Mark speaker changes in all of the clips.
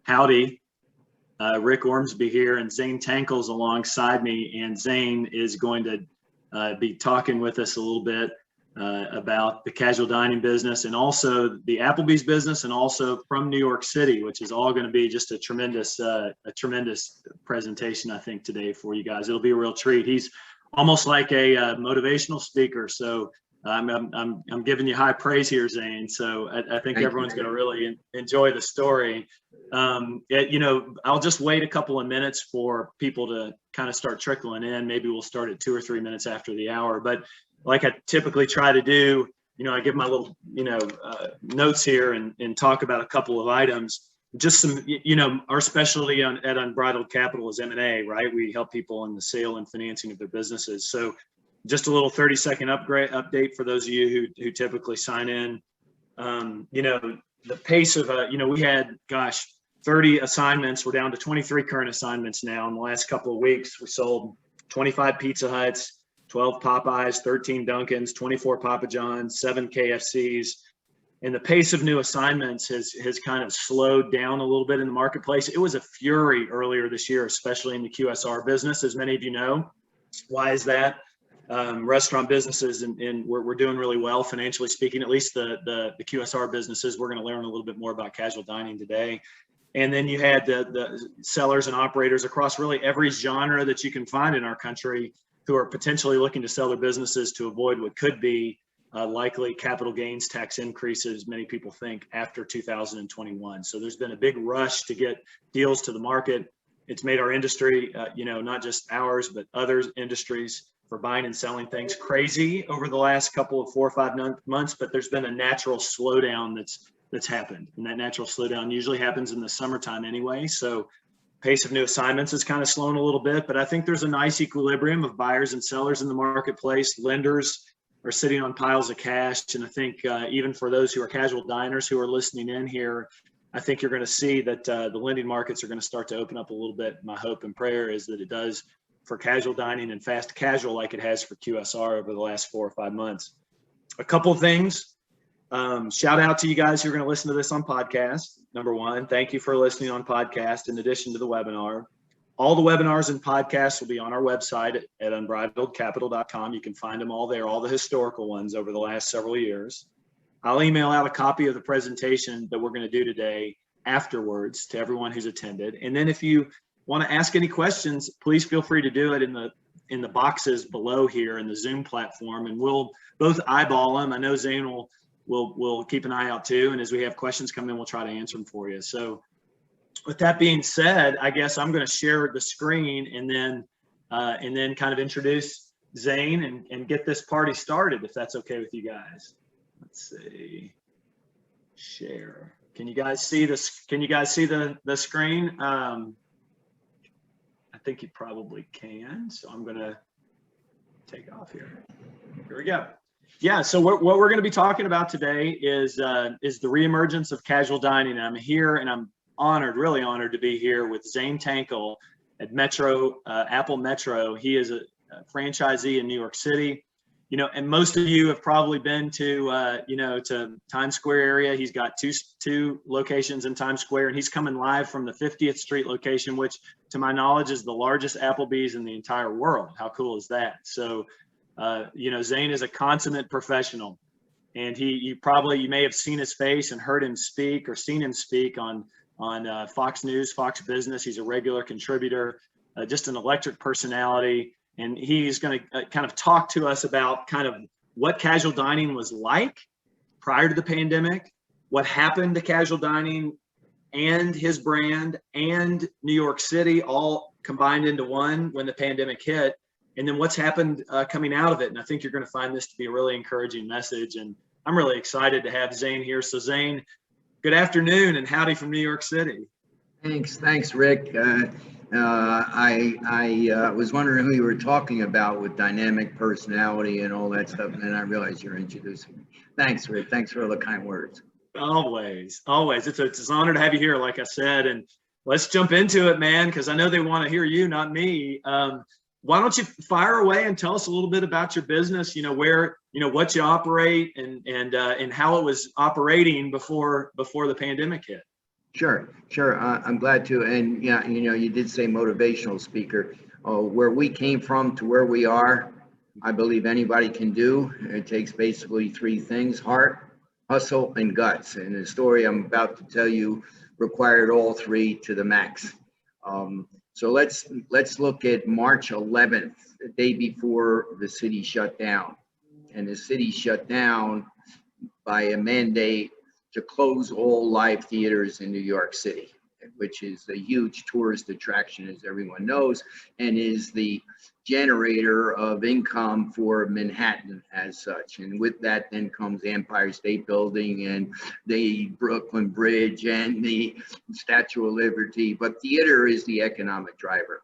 Speaker 1: Howdy, Rick Ormsby here, and Zane Tankel's alongside me, and Zane is going to be talking with us a little bit about the casual dining business and also the Applebee's business, and also from New York City, which is all going to be just a tremendous presentation, I think, today for you guys. It'll be a real treat. He's almost like a motivational speaker, so I'm giving you high praise here, Zane. So I think everyone's going to really enjoy the story. I'll just wait a couple of minutes for people to kind of start trickling in. Maybe we'll start at 2 or 3 minutes after the hour. But like I typically try to do, I give my little, notes here and talk about a couple of items. Just some, our specialty at Unbridled Capital is M&A, right? We help people in the sale and financing of their businesses. So just a little 30-second update for those of you who typically sign in. The pace of, we had, 30 assignments. We're down to 23 current assignments now. In the last couple of weeks, we sold 25 Pizza Huts, 12 Popeyes, 13 Dunkins, 24 Papa John's, 7 KFCs. And the pace of new assignments has kind of slowed down a little bit in the marketplace. It was a fury earlier this year, especially in the QSR business, as many of you know. Why is that? Restaurant businesses, and we're doing really well financially speaking, at least the QSR businesses. We're going to learn a little bit more about casual dining today. And then you had the sellers and operators across really every genre that you can find in our country who are potentially looking to sell their businesses to avoid what could be likely capital gains tax increases, many people think, after 2021. So there's been a big rush to get deals to the market. It's made our industry, not just ours, but other industries, for buying and selling things crazy over the last couple of 4 or 5 months. But there's been a natural slowdown that's happened, and that natural slowdown usually happens in the summertime anyway. So pace of new assignments is kind of slowing a little bit, but I think there's a nice equilibrium of buyers and sellers in the marketplace. Lenders are sitting on piles of cash, and I think even for those who are casual diners who are listening in here, I think you're going to see that the lending markets are going to start to open up a little bit. My hope and prayer is that it does for casual dining and fast casual like it has for QSR over the last 4 or 5 months. A couple of things. Shout out to you guys who are going to listen to this on podcast. Number one, thank you for listening on podcast in addition to the webinar. All the webinars and podcasts will be on our website at unbridledcapital.com. You can find them all there, all the historical ones over the last several years. I'll email out a copy of the presentation that we're going to do today afterwards to everyone who's attended. And then if you want to ask any questions, please feel free to do it in the boxes below here in the Zoom platform, and we'll both eyeball them. I know Zane will keep an eye out too, and as we have questions come in, we'll try to answer them for you. So with that being said, I guess I'm going to share the screen and then kind of introduce Zane and get this party started, if that's okay with you guys. Let's see. Share. Can you guys see this? Can you guys see the screen? I think you probably can. So I'm going to take off here. Here we go. Yeah, so what we're going to be talking about today is the re-emergence of casual dining. I'm here, and I'm honored, really honored to be here with Zane Tankel at Apple Metro. He is a franchisee in New York City. And most of you have probably been to Times Square area. He's got two locations in Times Square, and he's coming live from the 50th Street location, which to my knowledge is the largest Applebee's in the entire world. How cool is that? So, Zane is a consummate professional, and you may have seen his face and heard him speak or seen him speak on Fox News, Fox Business. He's a regular contributor, just an electric personality. And he's going to kind of talk to us about kind of what casual dining was like prior to the pandemic, what happened to casual dining and his brand and New York City all combined into one when the pandemic hit, and then what's happened coming out of it. And I think you're going to find this to be a really encouraging message. And I'm really excited to have Zane here. So Zane, good afternoon and howdy from New York City.
Speaker 2: Thanks, Rick. I was wondering who you were talking about with dynamic personality and all that stuff, and then I realized you're introducing me. Thanks, Rick. Thanks for all the kind words.
Speaker 1: Always. It's an honor to have you here, like I said, and let's jump into it, man, because I know they want to hear you, not me. Why don't you fire away and tell us a little bit about your business, where, what you operate and how it was operating before the pandemic hit.
Speaker 2: Sure, sure. I'm glad to. And yeah, you did say motivational speaker. Where we came from to where we are, I believe anybody can do. It takes basically three things: heart, hustle, and guts. And the story I'm about to tell you required all three to the max. So let's look at March 11th, the day before the city shut down. And the city shut down by a mandate to close all live theaters in New York City, which is a huge tourist attraction, as everyone knows, and is the generator of income for Manhattan as such. And with that then comes Empire State Building and the Brooklyn Bridge and the Statue of Liberty. But theater is the economic driver.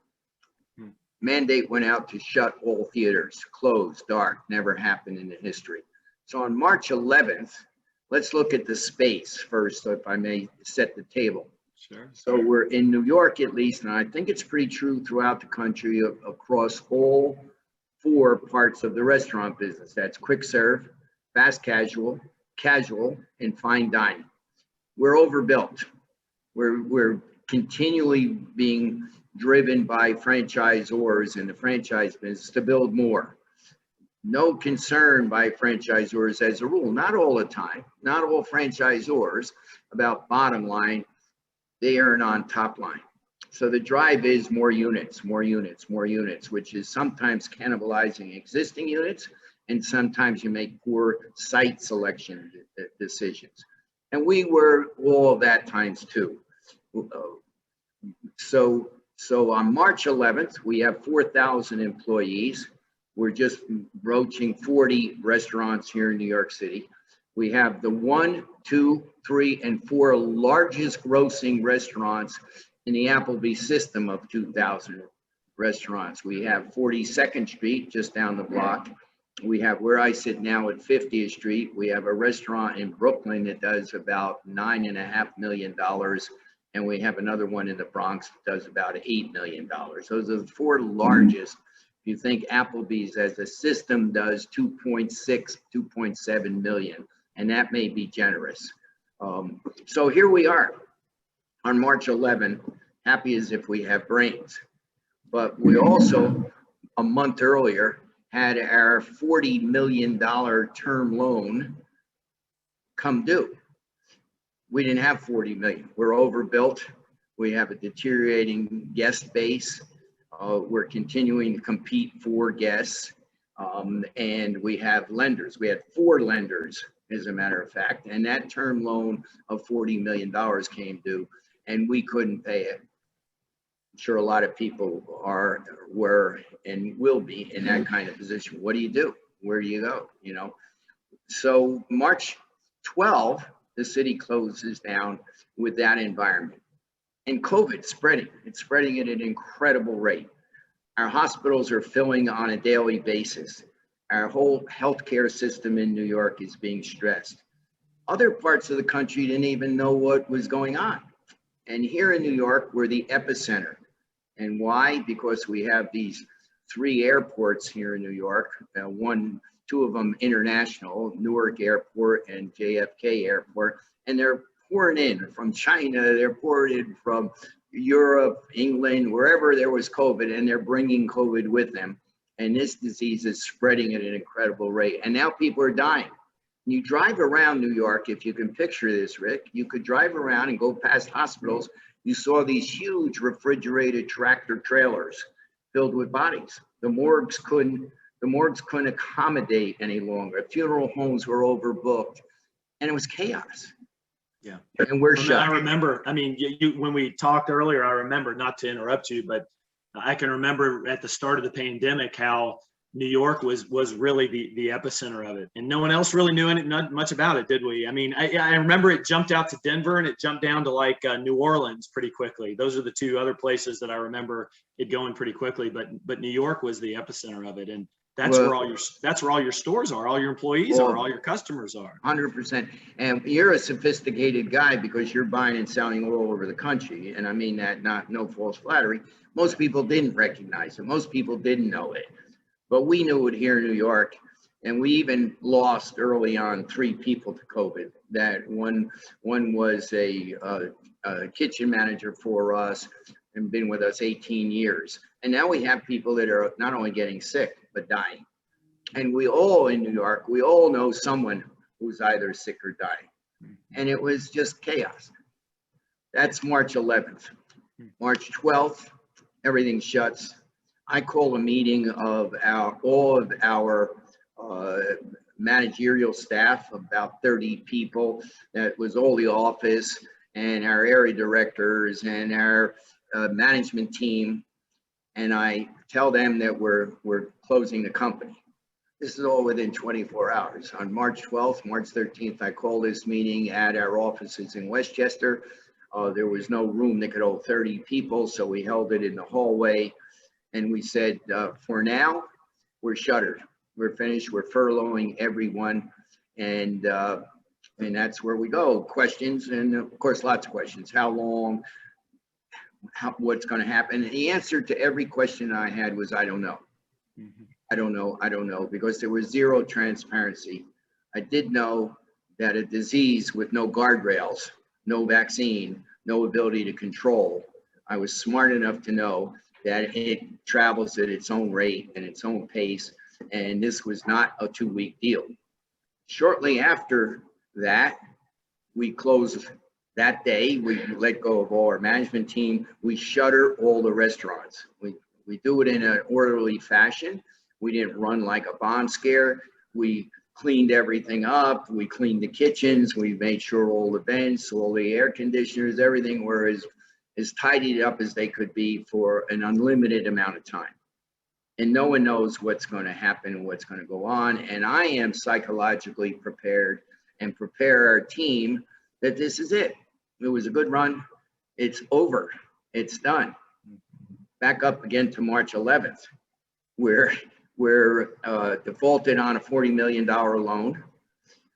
Speaker 2: Mandate went out to shut all theaters, closed, dark, never happened in the history. So on March 11th, let's look at the space first, so if I may set the table.
Speaker 1: Sure.
Speaker 2: So we're in New York, at least, and I think it's pretty true throughout the country across all four parts of the restaurant business. That's quick serve, fast casual, casual, and fine dining. We're overbuilt. We're continually being driven by franchisors in the franchise business to build more. No concern by franchisors as a rule, not all the time, not all franchisors about bottom line, they earn on top line. So the drive is more units, more units, more units, which is sometimes cannibalizing existing units, and sometimes you make poor site selection decisions. And we were all of that times two. So on March 11th, we have 4,000 employees. We're just broaching 40 restaurants here in New York City. We have the 1, 2, 3, and 4 largest grossing restaurants in the Applebee system of 2,000 restaurants. We have 42nd Street just down the block. We have where I sit now at 50th Street. We have a restaurant in Brooklyn that does about $9.5 million. And we have another one in the Bronx that does about $8 million. Those are the 4 largest. You think Applebee's as a system does 2.6, 2.7 million, and that may be generous. So here we are on March 11, happy as if we have brains. But we also, a month earlier, had our $40 million term loan come due. We didn't have 40 million. We're overbuilt. We have a deteriorating guest base. We're continuing to compete for guests, and we have lenders. We had 4 lenders, as a matter of fact, and that term loan of $40 million came due, and we couldn't pay it. I'm sure a lot of people were, and will be in that kind of position. What do you do? Where do you go? So March 12, the city closes down with that environment. And COVID spreading, it's spreading at an incredible rate. Our hospitals are filling on a daily basis. Our whole healthcare system in New York is being stressed. Other parts of the country didn't even know what was going on. And here in New York, we're the epicenter. And why? Because we have these 3 airports here in New York, 2 of them international, Newark Airport and JFK Airport, and they're pouring in from China, they're pouring in from Europe, England, wherever there was COVID, and they're bringing COVID with them. And this disease is spreading at an incredible rate. And now people are dying. You drive around New York, if you can picture this, Rick, you could drive around and go past hospitals. You saw these huge refrigerated tractor trailers filled with bodies. The morgues couldn't accommodate any longer. Funeral homes were overbooked, and it was chaos.
Speaker 1: Yeah.
Speaker 2: And we're shut.
Speaker 1: I remember, when we talked earlier, I remember, not to interrupt you, but I can remember at the start of the pandemic how New York was really the epicenter of it, and no one else really knew not much about it, did we? I remember it jumped out to Denver and it jumped down to like New Orleans pretty quickly. Those are the 2 other places that I remember it going pretty quickly, but New York was the epicenter of it, and that's where all your stores are, all your employees are, all your customers are.
Speaker 2: 100%. And you're a sophisticated guy because you're buying and selling all over the country, and I mean that no false flattery. Most people didn't recognize it. Most people didn't know it. But we knew it here in New York. And we even lost early on 3 people to COVID. That one was a kitchen manager for us and been with us 18 years. And now we have people that are not only getting sick, but dying. And we all in New York, we all know someone who's either sick or dying. And it was just chaos. That's March 11th. March 12th, everything shuts. I call a meeting of all of our managerial staff, about 30 people. That was all the office and our area directors and our management team. And I tell them that we're closing the company. This is all within 24 hours. On March 12th, March 13th, I called this meeting at our offices in Westchester. There was no room that could hold 30 people, so we held it in the hallway. And we said, for now, we're shuttered. We're finished. We're furloughing everyone. And that's where we go. Questions, and of course, lots of questions. How long? What's going to happen? And the answer to every question I had was, I don't know. I don't know, because there was zero transparency. I did know that a disease with no guardrails, no vaccine, no ability to control, I was smart enough to know that it travels at its own rate and its own pace, and this was not a 2-week deal. Shortly after that, we closed that day. We let go of all our management team. We shutter all the restaurants. We do it in an orderly fashion. We didn't run like a bomb scare. We cleaned everything up. We cleaned the kitchens. We made sure all the vents, all the air conditioners, everything were as tidied up as they could be for an unlimited amount of time. And no one knows what's going to happen and what's going to go on. And I am psychologically prepared and prepare our team that this is it. It was a good run. It's over. It's done. Back up again to March 11th. We're defaulted on a $40 million loan.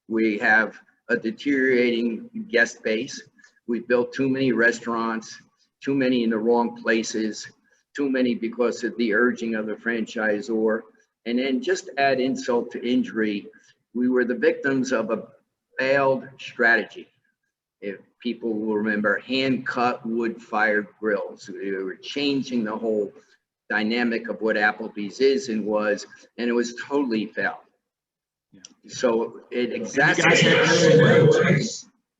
Speaker 2: We have a deteriorating guest base. We built too many restaurants, too many in the wrong places, too many because of the urging of the franchisor. And then just add insult to injury, we were the victims of a failed strategy. If people will remember, hand-cut wood-fired grills. We were changing the whole dynamic of what Applebee's is and was, and it was totally failed. Yeah. So it exactly.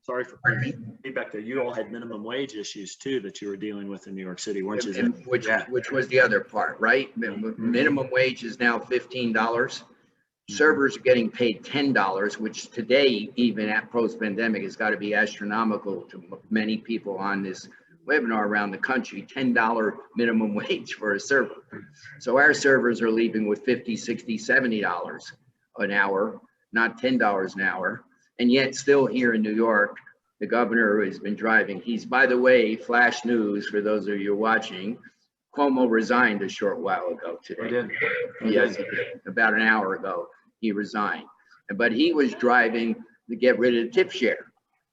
Speaker 1: Sorry for feedback there. You all had minimum wage issues too that you were dealing with in New York City, weren't you?
Speaker 2: Which was the other part, right? Minimum wage is now $15. Servers are getting paid $10, which today, even at post-pandemic, has got to be astronomical to many people on this webinar around the country. $10 minimum wage for a server. So our servers are leaving with $50, $60, $70 an hour, not $10 an hour. And yet still here in New York, the governor has been driving. He's, by the way, flash news for those of you watching, Cuomo resigned a short while ago today.
Speaker 1: He did.
Speaker 2: Yes, he did. About an hour ago, he resigned. But he was driving to get rid of tip share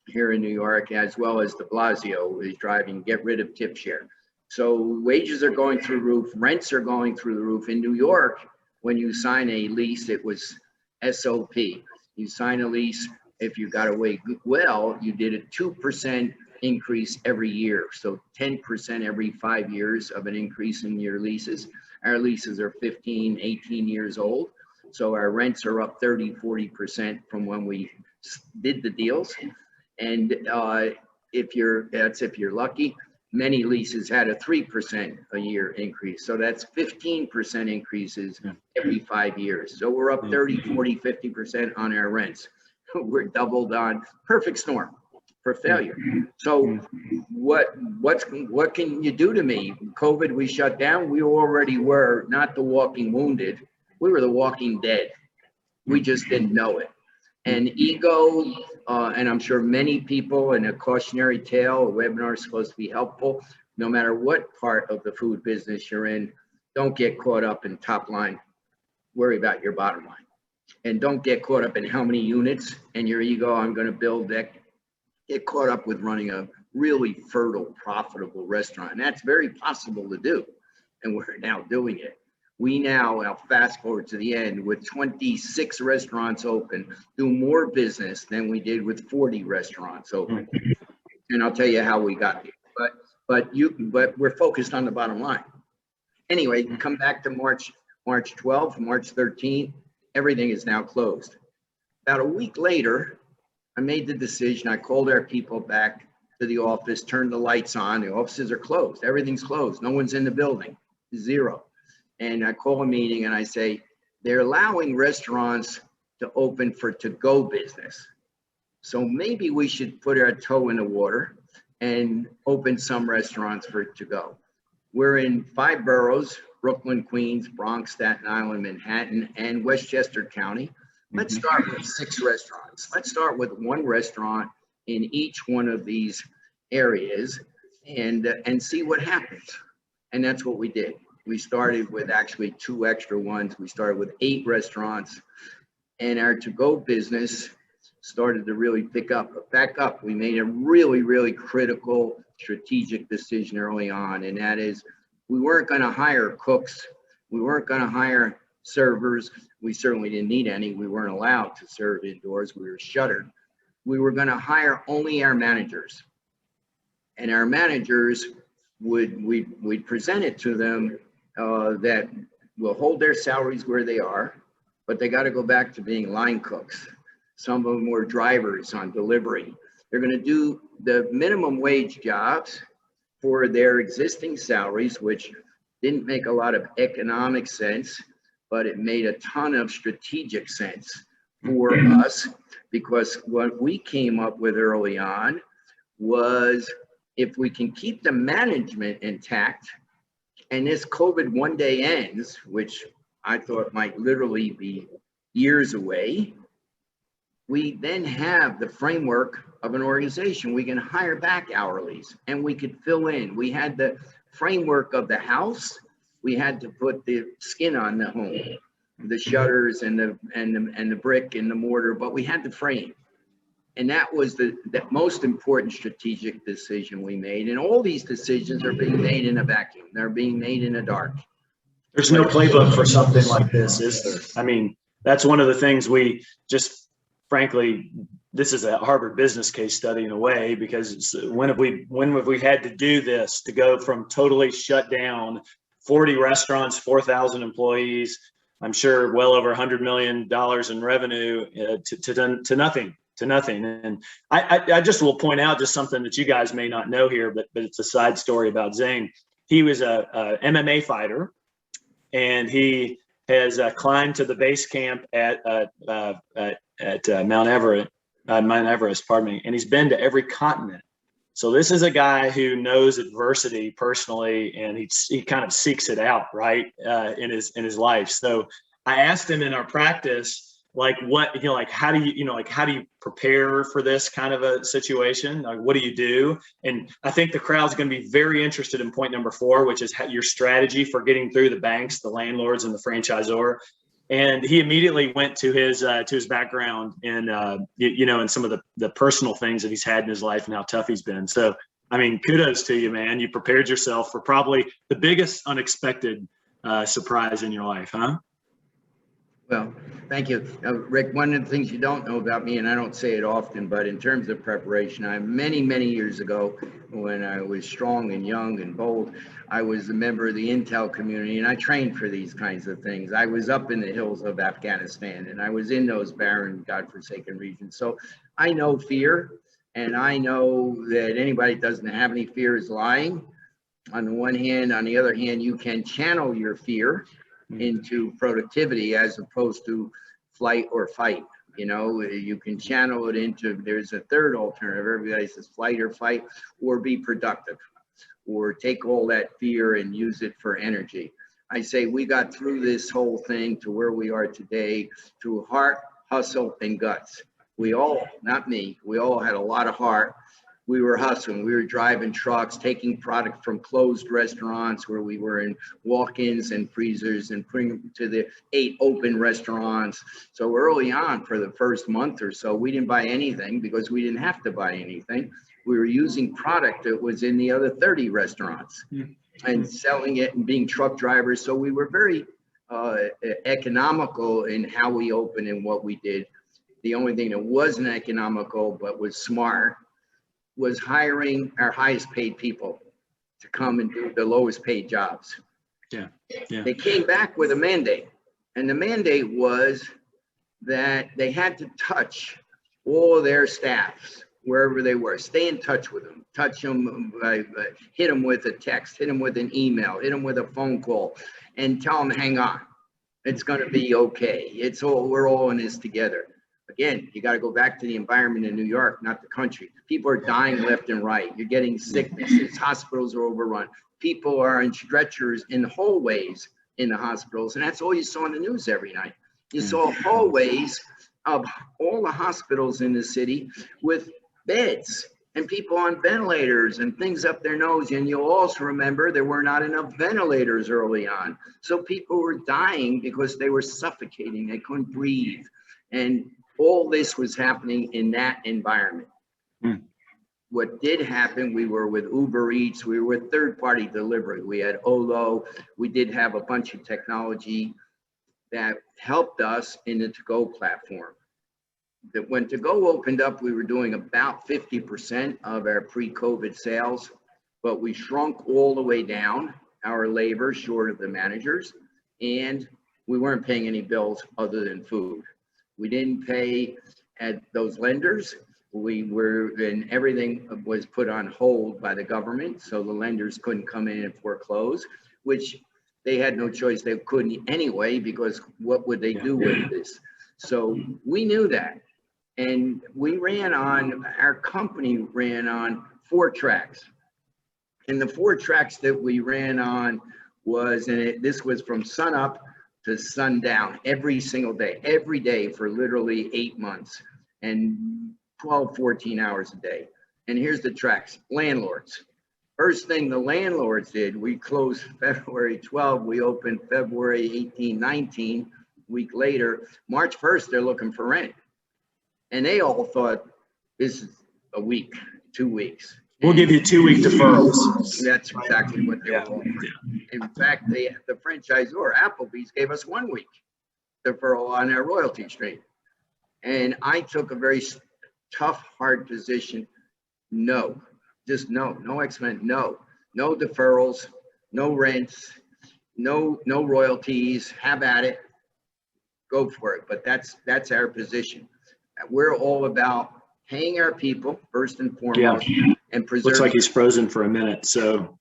Speaker 2: here in New York, as well as de Blasio is driving get rid of tip share. So wages are going through the roof, rents are going through the roof. In New York, when you sign a lease, it was SOP. You sign a lease, if you got away well, you did a 2% increase every year. So 10% every 5 years of an increase in your leases. Our leases are 15, 18 years old. So our rents are up 30, 40% from when we did the deals. And if you're lucky, many leases had a 3% a year increase. So that's 15% increases every 5 years. So we're up 30, 40, 50% on our rents. We're doubled on. Perfect storm for failure. So what can you do to me? COVID, we shut down. We already were not the walking wounded. We were the walking dead. We just didn't know it. And ego, and I'm sure many people, in a cautionary tale, a webinar is supposed to be helpful. No matter what part of the food business you're in, don't get caught up in top line. Worry about your bottom line. And don't get caught up in how many units and your ego, I'm going to build that. Get caught up with running a really fertile, profitable restaurant. And that's very possible to do. And we're now doing it. We now, I'll fast forward to the end, with 26 restaurants open, do more business than we did with 40 restaurants open. And I'll tell you how we got there. But we're focused on the bottom line. Anyway, come back to March 12th, March 13th, everything is now closed. About a week later, I made the decision. I called our people back to the office, turned the lights on. The offices are closed. Everything's closed. No one's in the building. Zero. And I call a meeting and I say, they're allowing restaurants to open for to-go business. So maybe we should put our toe in the water and open some restaurants for to-go. We're in 5 boroughs, Brooklyn, Queens, Bronx, Staten Island, Manhattan, and Westchester County. Let's start with 6 restaurants. Let's start with 1 restaurant in each one of these areas and see what happens. And that's what we did. We started with actually 2 extra ones. We started with 8 restaurants, and our to-go business started to really pick up. Back up, we made a really, really critical strategic decision early on, and that is we weren't going to hire cooks. We weren't going to hire servers. We certainly didn't need any. We weren't allowed to serve indoors. We were shuttered. We were going to hire only our managers, and our managers we'd present it to them that we'll hold their salaries where they are, but they got to go back to being line cooks. Some of them were drivers on delivery. They're going to do the minimum wage jobs for their existing salaries, which didn't make a lot of economic sense, but it made a ton of strategic sense for us, because what we came up with early on was if we can keep the management intact and this COVID one day ends, which I thought might literally be years away, we then have the framework of an organization. We can hire back hourlies and we could fill in. We had the framework of the house. We had to put the skin on the home, the shutters and the brick and the mortar, but we had the frame. And that was the most important strategic decision we made. And all these decisions are being made in a vacuum. They're being made in the dark.
Speaker 1: There's no playbook for something like this, is there? I mean, that's one of the things we just, frankly, this is a Harvard business case study in a way, because when have we had to do this, to go from totally shut down, 40 restaurants, 4,000 employees, I'm sure well over $100 million in revenue to nothing. And I just will point out just something that you guys may not know here, but it's a side story about Zane. He was a MMA fighter, and he has climbed to the base camp at Mount Everest, pardon me, and he's been to every continent. So this is a guy who knows adversity personally, and he kind of seeks it out, right, in his life. So I asked him in our practice, like, what, like, how do you prepare for this kind of a situation? Like, what do you do? And I think the crowd's going to be very interested in point number 4, which is your strategy for getting through the banks, the landlords, and the franchisor. And he immediately went to his background and and some of the personal things that he's had in his life and how tough he's been. So, I mean, kudos to you, man. You prepared yourself for probably the biggest unexpected surprise in your life, huh?
Speaker 2: Well, thank you. Rick, one of the things you don't know about me, and I don't say it often, but in terms of preparation, many, many years ago, when I was strong and young and bold, I was a member of the Intel community, and I trained for these kinds of things. I was up in the hills of Afghanistan, and I was in those barren, godforsaken regions. So I know fear, and I know that anybody that doesn't have any fear is lying. On the one hand, on the other hand, you can channel your fear into productivity as opposed to flight or fight. You can channel it into, there's a third alternative. Everybody says flight or fight, or be productive, or take all that fear and use it for energy. I say we got through this whole thing to where we are today through heart, hustle, and guts. We all, not me, we all had a lot of heart. We were hustling. We were driving trucks, taking product from closed restaurants where we were in walk-ins and freezers and putting them to the 8 open restaurants. So early on, for the first month or so, we didn't buy anything because we didn't have to buy anything. We were using product that was in the other 30 restaurants and selling it and being truck drivers. So we were very economical in how we opened and what we did. The only thing that wasn't economical but was smart was hiring our highest paid people to come and do the lowest paid jobs.
Speaker 1: Yeah. Yeah.
Speaker 2: They came back with a mandate, and the mandate was that they had to touch all their staffs wherever they were. Stay in touch with them, touch them, hit them with a text, hit them with an email, hit them with a phone call, and tell them, hang on, it's going to be okay. We're all in this together. Again, you got to go back to the environment in New York, not the country. People are dying left and right. You're getting sicknesses. Hospitals are overrun. People are in stretchers in hallways in the hospitals, and that's all you saw in the news every night. You saw hallways of all the hospitals in the city with beds and people on ventilators and things up their nose. And you'll also remember there were not enough ventilators early on. So people were dying because they were suffocating. They couldn't breathe. And all this was happening in that environment. What did happen, we were with Uber Eats, we were with third-party delivery. We had Olo. We did have a bunch of technology that helped us in the to-go platform. That when to-go opened up, we were doing about 50% of our pre-COVID sales, but we shrunk all the way down our labor short of the managers, and we weren't paying any bills other than food. We didn't pay at those lenders. And everything was put on hold by the government, so the lenders couldn't come in and foreclose, which they had no choice. They couldn't anyway, because what would they do with this? So we knew that. And our company ran on 4 tracks. And the 4 tracks that we ran on this was from sun up to sundown every single day, every day for literally 8 months and 12, 14 hours a day. And here's the tracks. Landlords. First thing the landlords did, we closed February 12, we opened February 18, 19, week later. March 1st, they're looking for rent. And they all thought this is a week, 2 weeks.
Speaker 1: We'll give you 2-week deferrals.
Speaker 2: That's exactly what they were offering. In fact, the franchisor, Applebee's, gave us 1 week deferral on our royalty stream. And I took a very tough, hard position. No, just no explanation, no deferrals, no rents, no royalties, have at it, go for it. But that's our position. We're all about paying our people first and foremost, and preserving.
Speaker 1: Looks like he's frozen for a minute. So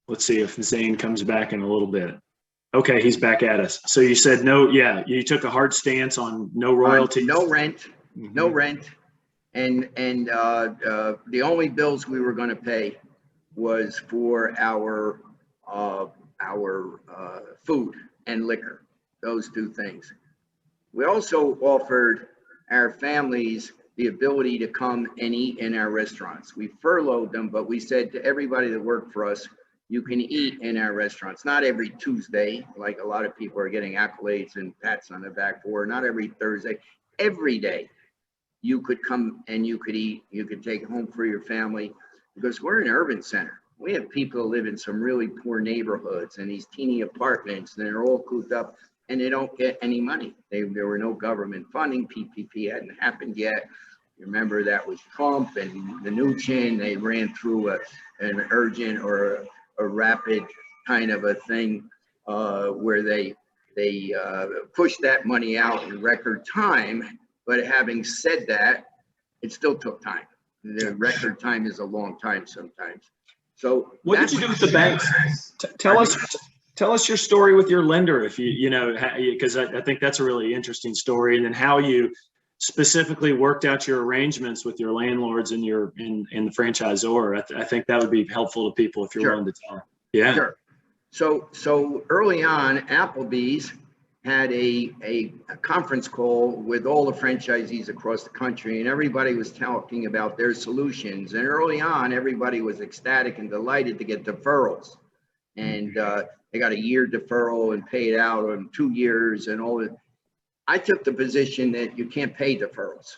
Speaker 1: let's see if Zane comes back in a little bit. Okay, he's back at us. So you said no, you took a hard stance on no royalties.
Speaker 2: No rent, no rent. And the only bills we were going to pay was for our food and liquor, those 2 things. We also offered our families the ability to come and eat in our restaurants. We furloughed them, but we said to everybody that worked for us, you can eat in our restaurants, not every Tuesday, like a lot of people are getting accolades and pats on the back for, not every Thursday, every day. You could come and you could eat, you could take home for your family, because we're an urban center. We have people who live in some really poor neighborhoods and these teeny apartments, and they're all cooped up and they don't get any money. There were no government funding. PPP hadn't happened yet. Remember, that was Trump and Mnuchin. They ran through an urgent or a rapid kind of a thing where they pushed that money out in record time. But having said that, it still took time. The record time is a long time sometimes. So
Speaker 1: what did you do with the banks? Tell us your story with your lender, if because I think that's a really interesting story, and then how you specifically worked out your arrangements with your landlords and the franchisor. I think that would be helpful to people if you're willing to tell. Yeah.
Speaker 2: Sure. So early on, Applebee's had a conference call with all the franchisees across the country, and everybody was talking about their solutions. And early on, everybody was ecstatic and delighted to get deferrals. And they got a year deferral and paid out on 2 years and all that. I took the position that you can't pay deferrals.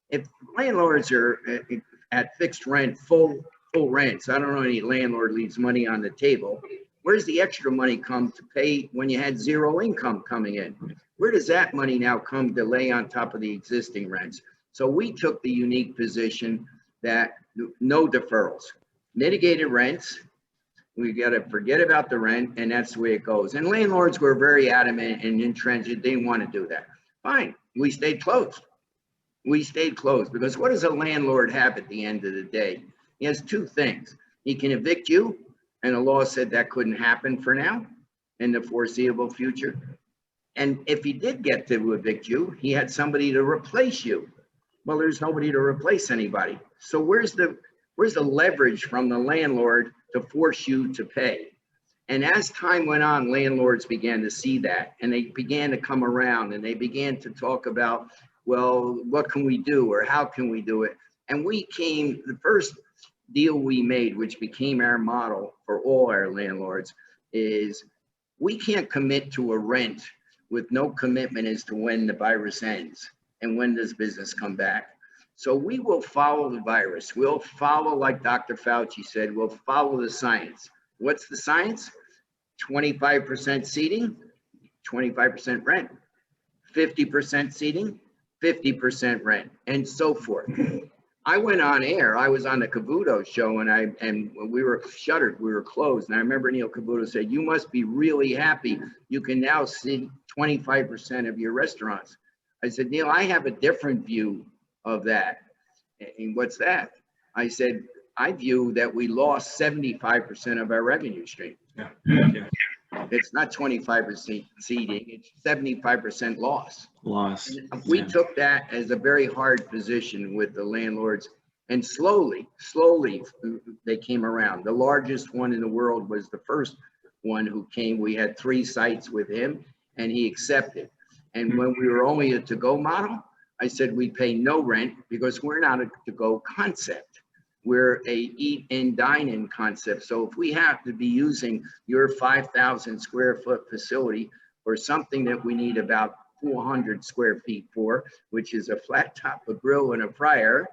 Speaker 2: If landlords are at fixed rent, full rents, I don't know any landlord leaves money on the table. Where's the extra money come to pay when you had zero income coming in? Where does that money now come to lay on top of the existing rents? So we took the unique position that no deferrals, mitigated rents. We got to forget about the rent, and that's the way it goes. And landlords were very adamant and intransigent. They didn't want to do that. Fine, we stayed closed. We stayed closed because what does a landlord have at the end of the day? He has two things. He can evict you, and the law said that couldn't happen for now in the foreseeable future. And if he did get to evict you, he had somebody to replace you. Well, there's nobody to replace anybody. So where's the leverage from the landlord to force you to pay? And as time went on, landlords began to see that, and they began to come around, and they began to talk about, well, what can we do, or how can we do it? And the first deal we made, which became our model for all our landlords, is we can't commit to a rent with no commitment as to when the virus ends and when does business come back. So we will follow the virus. We'll follow, like Dr. Fauci said, we'll follow the science. What's the science? 25% seating, 25% rent, 50% seating, 50% rent, and so forth. I went on air. I was on the Cavuto show, and we were shuttered. We were closed. And I remember Neil Cavuto said, "You must be really happy. You can now see 25% of your restaurants." I said, "Neil, I have a different view of that." And what's that? I said, "I view that we lost 75% of our revenue stream."
Speaker 1: Yeah. Yeah.
Speaker 2: It's not 25% seating, it's 75% loss. We
Speaker 1: Yeah.
Speaker 2: took that as a very hard position with the landlords, and slowly they came around. The largest one in the world was the first one who came. We had 3 sites with him, and he accepted. And when we were only a to-go model, I said we pay no rent because we're not a to-go concept. We're a eat and dine in concept. So if we have to be using your 5,000 square foot facility for something that we need about 400 square feet for, which is a flat top, a grill, and a fryer,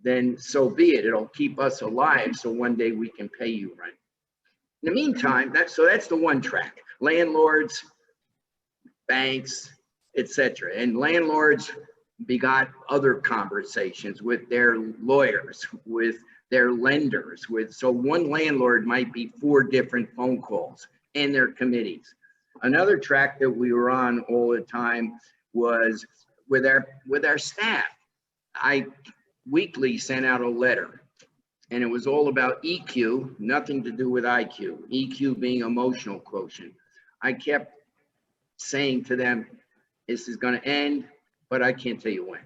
Speaker 2: then so be it. It'll keep us alive so one day we can pay you rent. In the meantime, that's the one track. Landlords, banks, etc. And landlords begot other conversations with their lawyers, with their lenders, so one landlord might be 4 different phone calls and their committees. Another track that we were on all the time was with our staff. I weekly sent out a letter, and it was all about EQ, nothing to do with IQ, EQ being emotional quotient. I kept saying to them, this is going to end, but I can't tell you when.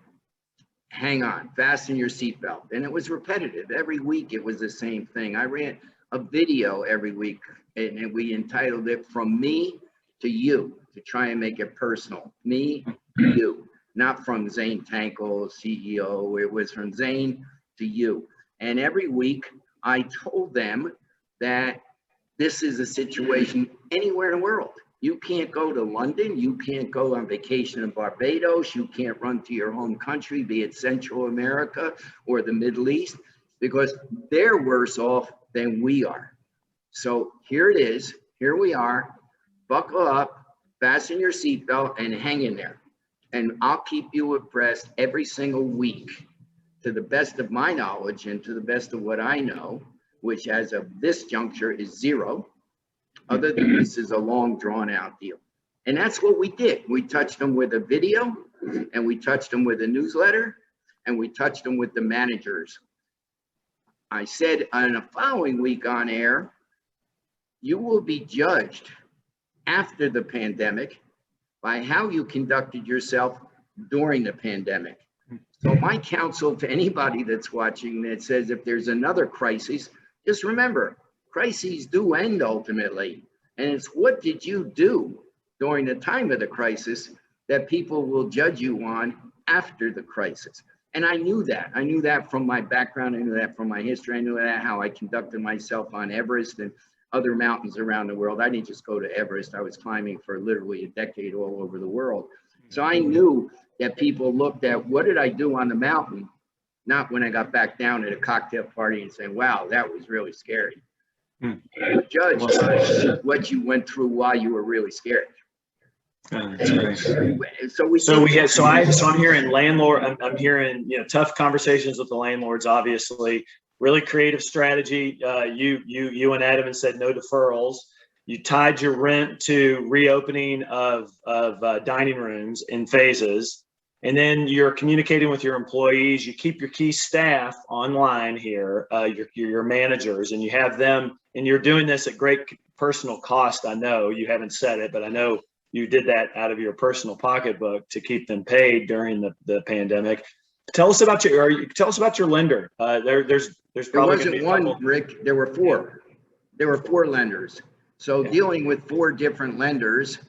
Speaker 2: Hang on, fasten your seatbelt. And it was repetitive. Every week it was the same thing. I ran a video every week, and we entitled it From Me to You, to try and make it personal. Me to you, not from Zane Tankel, CEO. It was from Zane to you. And every week I told them that this is a situation anywhere in the world. You can't go to London, you can't go on vacation in Barbados, you can't run to your home country, be it Central America or the Middle East, because they're worse off than we are. So here it is, here we are, buckle up, fasten your seatbelt, and hang in there. And I'll keep you abreast every single week to the best of my knowledge and to the best of what I know, which as of this juncture is 0. Other than this is a long drawn out deal. And that's what we did. We touched them with a video, and we touched them with a newsletter, and we touched them with the managers. I said on the following week on air, you will be judged after the pandemic by how you conducted yourself during the pandemic. So my counsel to anybody that's watching that says if there's another crisis, just remember, crises do end ultimately. And it's what did you do during the time of the crisis that people will judge you on after the crisis. And I knew that. I knew that from my background. I knew that from my history. I knew that how I conducted myself on Everest and other mountains around the world. I didn't just go to Everest. I was climbing for literally a decade all over the world. So I knew that people looked at what did I do on the mountain, not when I got back down at a cocktail party and saying, wow, that was really scary. The judge does what you went through while you were really scared.
Speaker 1: That's great.
Speaker 2: So
Speaker 1: I'm hearing landlord. I'm hearing tough conversations with the landlords. Obviously, really creative strategy. You and Adam said no deferrals. You tied your rent to reopening of dining rooms in phases, and then you're communicating with your employees. You keep your key staff online here, your managers, and you have them. And you're doing this at great personal cost. I know you haven't said it, but I know you did that out of your personal pocketbook to keep them paid during the pandemic. Tell us about your lender. There's probably
Speaker 2: wasn't one, Rick. There were four. There were four lenders. So dealing with four different lenders,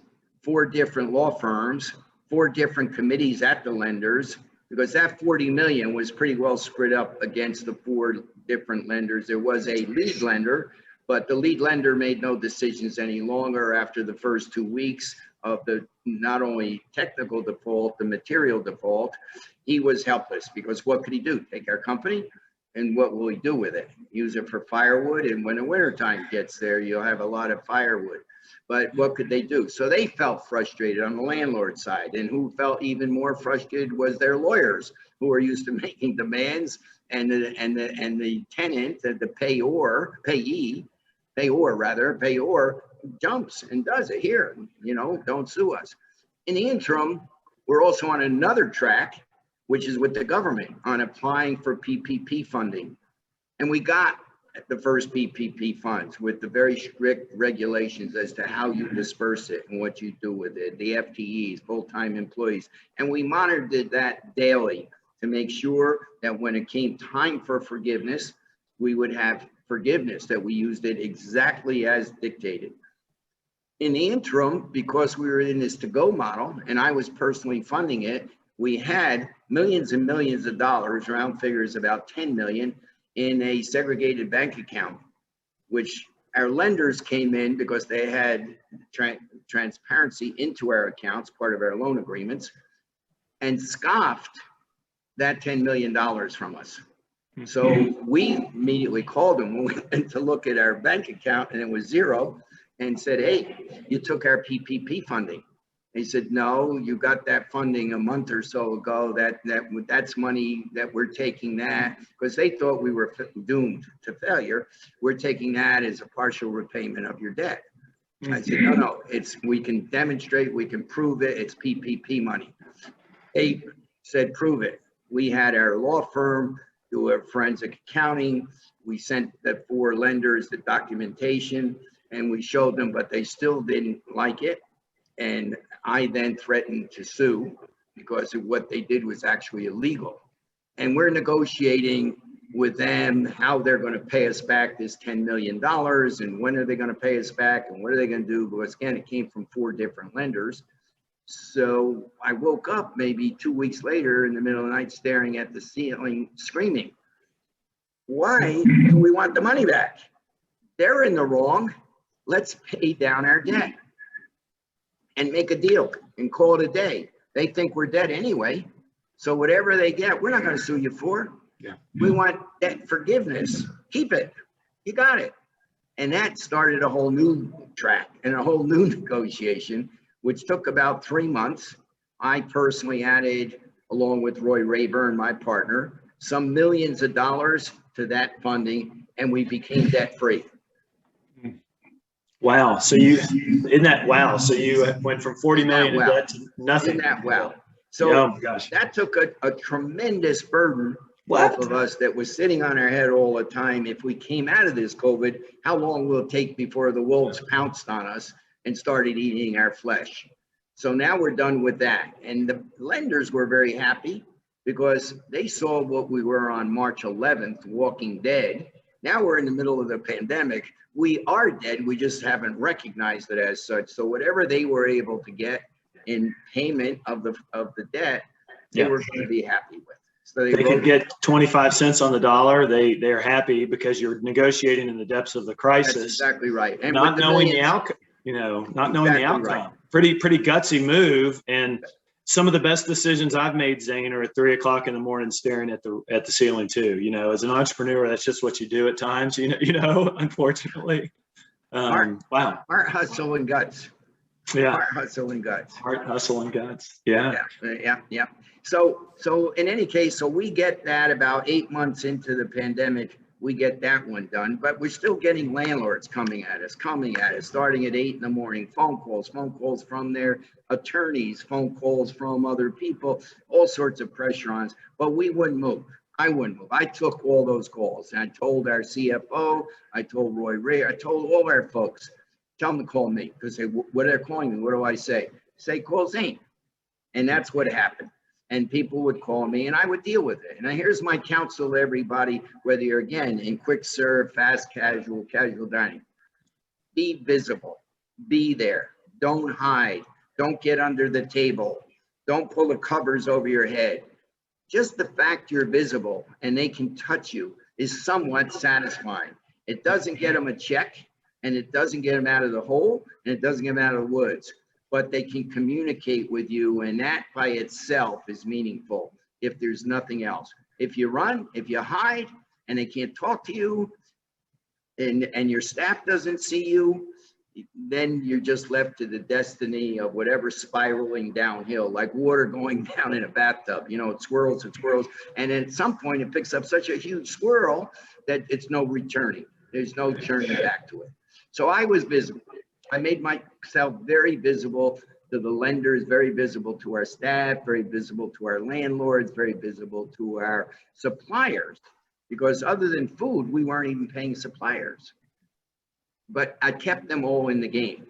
Speaker 2: four different law firms, four different committees at the lenders, because that 40 million was pretty well spread up against the four different lenders. There was a lead lender, but the lead lender made no decisions any longer after the first 2 weeks of the not only technical default, the material default. He was helpless because what could he do? Take our company? And what will he do with it? Use it for firewood, and when the winter time gets there, you'll have a lot of firewood. But what could they do? So they felt frustrated on the landlord side, and who felt even more frustrated was their lawyers, who are used to making demands, and the tenant, the payor jumps and does it. Here, don't sue us. In the interim, we're also on another track, which is with the government, on applying for PPP funding. And we got the first PPP funds with the very strict regulations as to how you disperse it and what you do with it, the FTEs, full-time employees. And we monitored that daily to make sure that when it came time for forgiveness, we would have forgiveness, that we used it exactly as dictated. In the interim, because we were in this to-go model, and I was personally funding it, we had millions and millions of dollars, round figures about 10 million, in a segregated bank account, which our lenders came in because they had transparency into our accounts, part of our loan agreements, and scoffed that $10 million from us. So we immediately called them when we went to look at our bank account and it was zero, and said, hey, you took our PPP funding. He said, no, you got that funding a month or so ago. That's money that we're taking that, because they thought we were doomed to failure. We're taking that as a partial repayment of your debt. I said, no, we can demonstrate, we can prove it, it's PPP money. They said, prove it. We had our law firm do a forensic accounting. We sent the four lenders the documentation and we showed them, but they still didn't like it. And I then threatened to sue because of what they did was actually illegal. And we're negotiating with them how they're going to pay us back this $10 million and when are they going to pay us back and what are they going to do? Because again, it came from four different lenders. So I woke up maybe 2 weeks later in the middle of the night staring at the ceiling screaming, why do we want the money back? They're in the wrong. Let's pay down our debt and make a deal and call it a day. They think we're dead anyway. So whatever they get, we're not going to sue you for.
Speaker 1: Yeah.
Speaker 2: We want debt forgiveness. Keep it. You got it. And that started a whole new track and a whole new negotiation, which took about 3 months. I personally added, along with Roy Rayburn, my partner, some millions of dollars to that funding, and we became debt free.
Speaker 1: Wow. So you went from 40 million in debt to nothing.
Speaker 2: Isn't that wow? So
Speaker 1: oh my gosh,
Speaker 2: that took a tremendous burden off of us that was sitting on our head all the time. If we came out of this COVID, how long will it take before the wolves pounced on us and started eating our flesh? So now we're done with that. And the lenders were very happy because they saw what we were on March 11th, Walking Dead. Now we're in the middle of the pandemic. We are dead. We just haven't recognized it as such. So whatever they were able to get in payment of the debt, they were going to be happy with. So
Speaker 1: they could get 25 cents on the dollar. They're happy because you're negotiating in the depths of the crisis.
Speaker 2: That's exactly right. And
Speaker 1: not knowing the outcome, not knowing the outcome. Right. Pretty gutsy move. And some of the best decisions I've made, Zane, are at 3 o'clock in the morning staring at the ceiling too. You know, as an entrepreneur, that's just what you do at times, unfortunately. Wow.
Speaker 2: Heart, hustle, and guts.
Speaker 1: Yeah.
Speaker 2: Heart, hustle, and guts.
Speaker 1: Heart, hustle, and guts. Yeah.
Speaker 2: Yeah. So in any case, so we get that about 8 months into the pandemic, we get that one done, but we're still getting landlords coming at us, starting at 8 in the morning, phone calls from their attorneys, phone calls from other people, all sorts of pressure on us, but we wouldn't move. I wouldn't move. I took all those calls, and I told our CFO, I told Roy Ray, I told all our folks, tell them to call me, because they, what they're calling me, what do I say? Say, call Zane. And that's what happened. And people would call me and I would deal with it. And here's my counsel to everybody, whether you're again in quick serve, fast casual, casual dining. Be visible, be there, don't hide, don't get under the table, don't pull the covers over your head. Just the fact you're visible and they can touch you is somewhat satisfying. It doesn't get them a check, and it doesn't get them out of the hole, and it doesn't get them out of the woods. But they can communicate with you, and that by itself is meaningful if there's nothing else. If you run, if you hide, and they can't talk to you, and your staff doesn't see you, then you're just left to the destiny of whatever spiraling downhill, like water going down in a bathtub. You know, it swirls, and at some point it picks up such a huge swirl that it's no returning. There's no turning back to it. So I was visible. I made myself very visible to the lenders, very visible to our staff, very visible to our landlords, very visible to our suppliers, because other than food, we weren't even paying suppliers. But I kept them all in the game.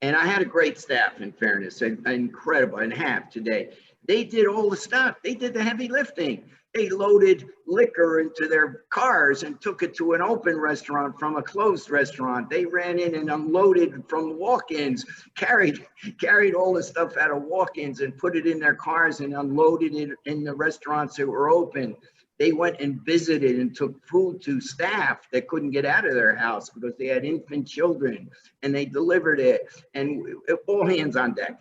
Speaker 2: And I had a great staff, in fairness, and incredible, and have today. They did all the stuff. They did the heavy lifting. They loaded liquor into their cars and took it to an open restaurant from a closed restaurant. They ran in and unloaded from walk-ins, carried all the stuff out of walk-ins and put it in their cars and unloaded it in the restaurants that were open. They went and visited and took food to staff that couldn't get out of their house because they had infant children, and they delivered it, and all hands on deck.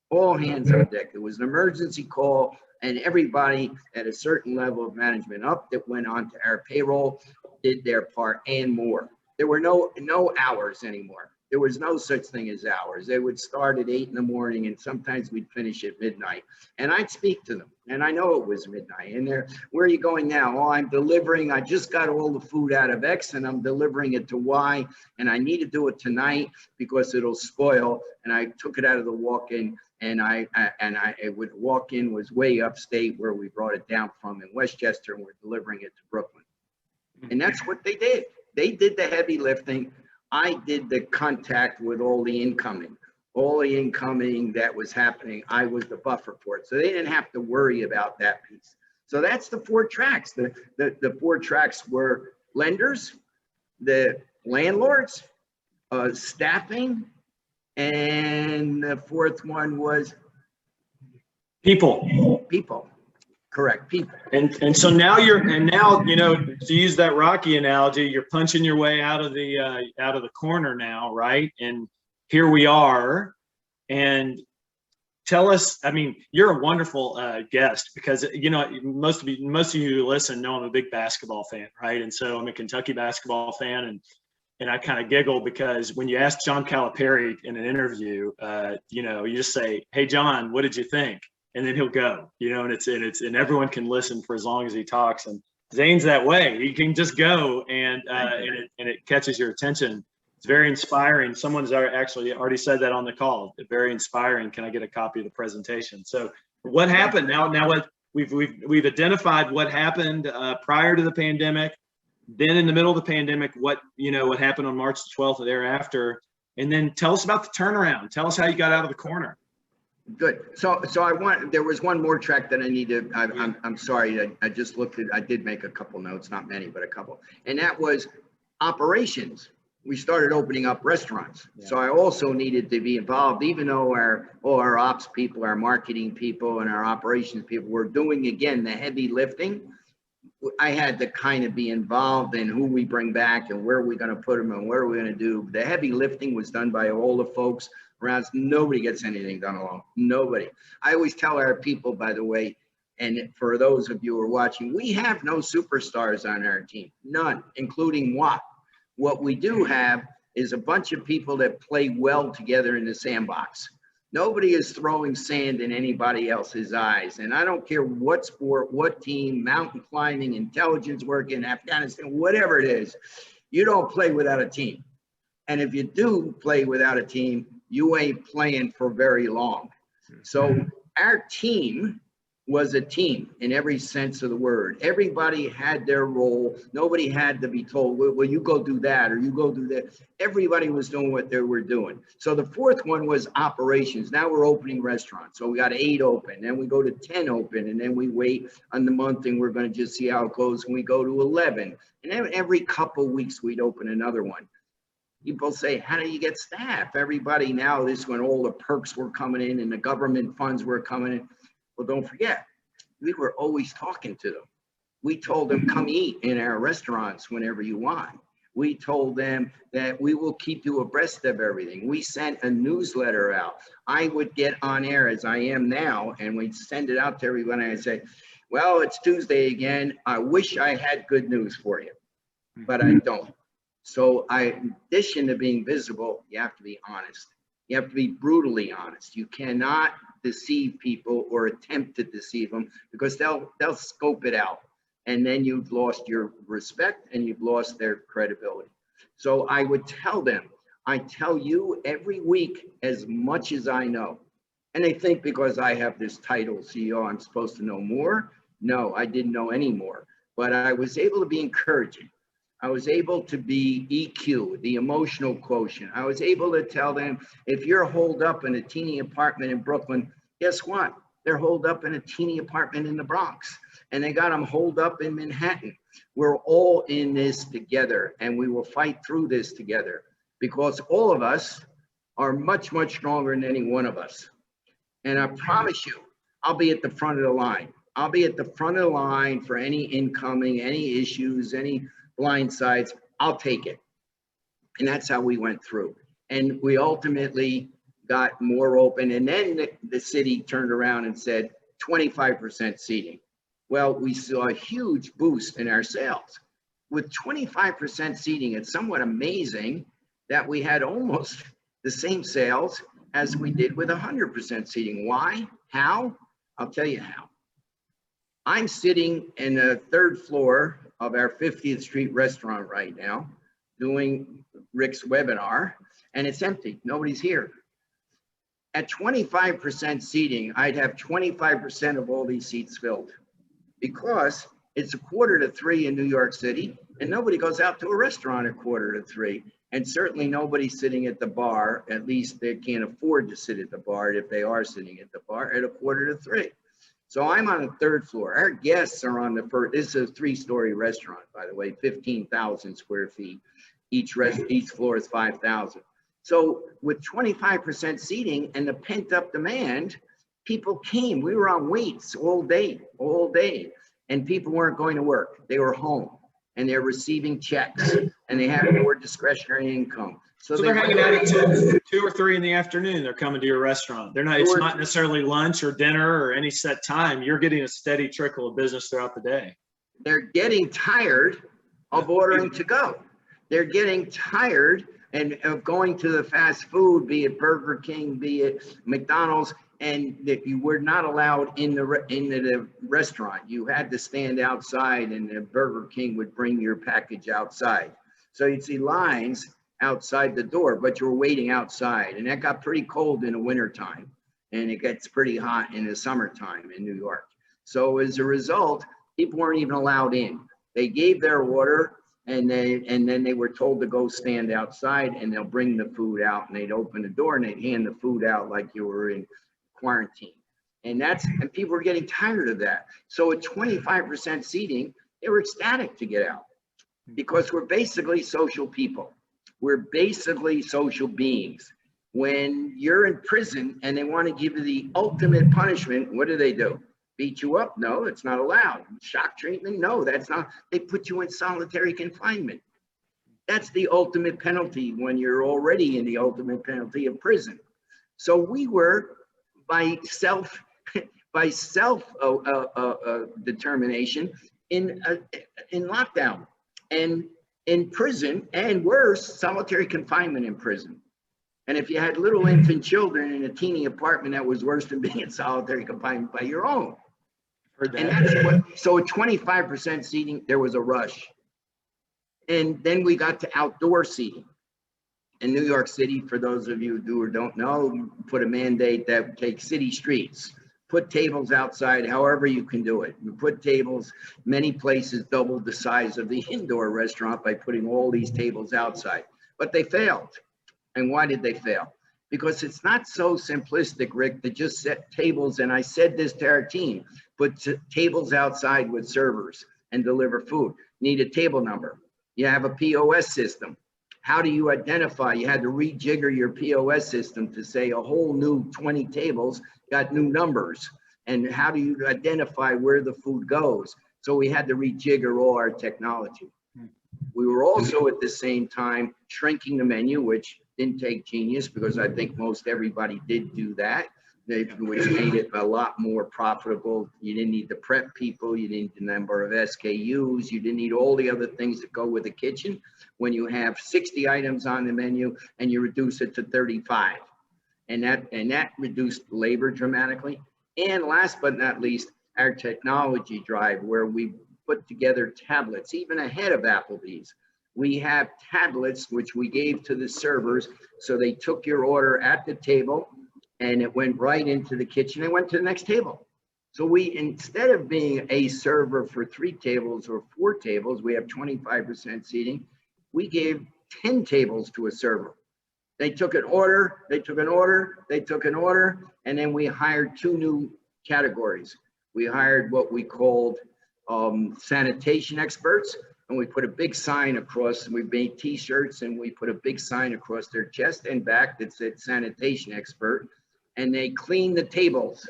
Speaker 2: All hands on deck. It was an emergency call, and everybody at a certain level of management up that went on to our payroll did their part and more. There were no hours anymore. There was no such thing as hours. They would start at 8 in the morning, and sometimes we'd finish at midnight. And I'd speak to them, and I know it was midnight. And they're, where are you going now? Oh, I'm delivering. I just got all the food out of X, and I'm delivering it to Y, and I need to do it tonight because it'll spoil. And I took it out of the walk-in. And it would walk in was way upstate where we brought it down from in Westchester, and we're delivering it to Brooklyn. And that's what they did. They did the heavy lifting. I did the contact with all the incoming that was happening. I was the buffer port. So they didn't have to worry about that piece. So that's the 4 tracks. The 4 tracks were lenders, the landlords, staffing, and the 4th one was
Speaker 1: people.
Speaker 2: Correct, people.
Speaker 1: And so now to use that Rocky analogy, you're punching your way out of the corner now, right? And here we are. And tell us, I mean, you're a wonderful guest, because most of you who listen know I'm a big basketball fan, right? And so I'm a Kentucky basketball fan, and I kind of giggle because when you ask John Calipari in an interview, you just say, "Hey, John, what did you think?" And then he'll go, and everyone can listen for as long as he talks. And Zane's that way. He can just go, and it catches your attention. It's very inspiring. Someone's actually already said that on the call. Very inspiring. Can I get a copy of the presentation? So what happened now? What we've identified what happened prior to the pandemic. Then in the middle of the pandemic, what happened on March the 12th or thereafter, and then tell us about the turnaround. Tell us how you got out of the corner.
Speaker 2: Good. So there was one more track that I need to, I'm sorry, I just looked at, I did make a couple notes, not many, but a couple. And that was operations. We started opening up restaurants. Yeah. So I also needed to be involved, even though all our ops people, our marketing people, and our operations people were doing, again, the heavy lifting. I had to kind of be involved in who we bring back and where we're going to put them and what are we going to do. The heavy lifting was done by all the folks around. Nobody gets anything done alone. Nobody. I always tell our people, by the way, and for those of you who are watching, we have no superstars on our team, none, including moi. What we do have is a bunch of people that play well together in the sandbox. Nobody is throwing sand in anybody else's eyes. And I don't care what sport, what team, mountain climbing, intelligence work in Afghanistan, whatever it is, you don't play without a team. And if you do play without a team, you ain't playing for very long. So our team was a team in every sense of the word. Everybody had their role. Nobody had to be told, well, you go do that or you go do that. Everybody was doing what they were doing. So the fourth one was operations. Now we're opening restaurants. So we got 8 open, then we go to 10 open, and then we wait on the month and we're going to just see how it goes. And we go to 11. And then every couple of weeks we'd open another one. People say, how do you get staff? Everybody now, this when all the perks were coming in and the government funds were coming in. Well, don't forget, we were always talking to them. We told them, come eat in our restaurants whenever you want. We told them that we will keep you abreast of everything. We sent a newsletter out. I would get on air as I am now, and we'd send it out to everyone. And I'd say, well, it's Tuesday again. I wish I had good news for you, but I don't. So in addition to being visible, you have to be honest. You have to be brutally honest. You cannot deceive people or attempt to deceive them, because they'll scope it out, and then you've lost your respect and you've lost their credibility. So I would tell them, I tell you every week as much as I know. And they think because I have this title CEO, I'm supposed to know more. No, I didn't know any more, but I was able to be encouraging. I was able to be EQ, the emotional quotient. I was able to tell them, if you're holed up in a teeny apartment in Brooklyn, guess what? They're holed up in a teeny apartment in the Bronx, and they got them holed up in Manhattan. We're all in this together, and we will fight through this together, because all of us are much, much stronger than any one of us. And I promise you, I'll be at the front of the line. I'll be at the front of the line for any incoming, any issues, any blind sides. I'll take it. And that's how we went through. And we ultimately got more open. And then the city turned around and said 25% seating. Well, we saw a huge boost in our sales. With 25% seating, it's somewhat amazing that we had almost the same sales as we did with 100% seating. Why? How? I'll tell you how. I'm sitting in the 3rd floor of our 50th Street restaurant right now, doing Rick's webinar, and it's empty. Nobody's here. At 25% seating, I'd have 25% of all these seats filled, because it's 2:45 in New York City, and nobody goes out to a restaurant at 2:45. And certainly nobody's sitting at the bar. At least they can't afford to sit at the bar if they are sitting at the bar at 2:45. So I'm on the 3rd floor. Our guests are on the 1st. This is a 3-story restaurant, by the way, 15,000 square feet. Each floor is 5,000. So with 25% seating and the pent up demand, people came. We were on waits all day. And people weren't going to work. They were home, and they're receiving checks, and they have more discretionary income.
Speaker 1: So they're hanging out at 2 or 3 in the afternoon. They're coming to your restaurant. They're not. It's not necessarily lunch or dinner or any set time. You're getting a steady trickle of business throughout the day.
Speaker 2: They're getting tired of ordering to go. They're getting tired of going to the fast food, be it Burger King, be it McDonald's, and that you were not allowed in the restaurant. You had to stand outside, and the Burger King would bring your package outside. So you'd see lines outside the door, but you're waiting outside. And that got pretty cold in the wintertime, and it gets pretty hot in the summertime in New York. So as a result, people weren't even allowed in. They gave their order, and then they were told to go stand outside, and they'll bring the food out, and they'd open the door and they'd hand the food out like you were in quarantine. And people were getting tired of that. So at 25% seating, they were ecstatic to get out, because we're basically social people. We're basically social beings. When you're in prison and they want to give you the ultimate punishment, what do? Beat you up? No, it's not allowed. Shock treatment? No, that's not. They put you in solitary confinement. That's the ultimate penalty when you're already in the ultimate penalty of prison. So we were by self determination in lockdown and in prison, and worse, solitary confinement in prison. And if you had little infant children in a teeny apartment, that was worse than being in solitary confinement by your own. And that's what, so at 25% seating, there was a rush. And then we got to outdoor seating. In New York City, for those of you who do or don't know, put a mandate that takes city streets, put tables outside however you can do it. You put tables, many places doubled the size of the indoor restaurant by putting all these tables outside. But they failed. And why did they fail? Because it's not so simplistic, Rick, to just set tables, and I said this to our team, put tables outside with servers and deliver food. Need a table number. You have a POS system. How do you identify? You had to rejigger your POS system to say a whole new 20 tables got new numbers. And how do you identify where the food goes? So we had to rejigger all our technology. We were also at the same time shrinking the menu, which didn't take genius, because I think most everybody did do that, which made it a lot more profitable. You didn't need the prep people, you didn't need the number of SKUs, you didn't need all the other things that go with the kitchen. When you have 60 items on the menu and you reduce it to 35, and that reduced labor dramatically. And last but not least, our technology drive, where we put together tablets, even ahead of Applebee's. We have tablets which we gave to the servers, so they took your order at the table and it went right into the kitchen and went to the next table. So we, instead of being a server for 3 tables or 4 tables, we have 25% seating. We gave 10 tables to a server. They took an order, and then we hired 2 new categories. We hired what we called sanitation experts, and we put a big sign across, we made t-shirts and we put a big sign across their chest and back that said sanitation expert, and they cleaned the tables.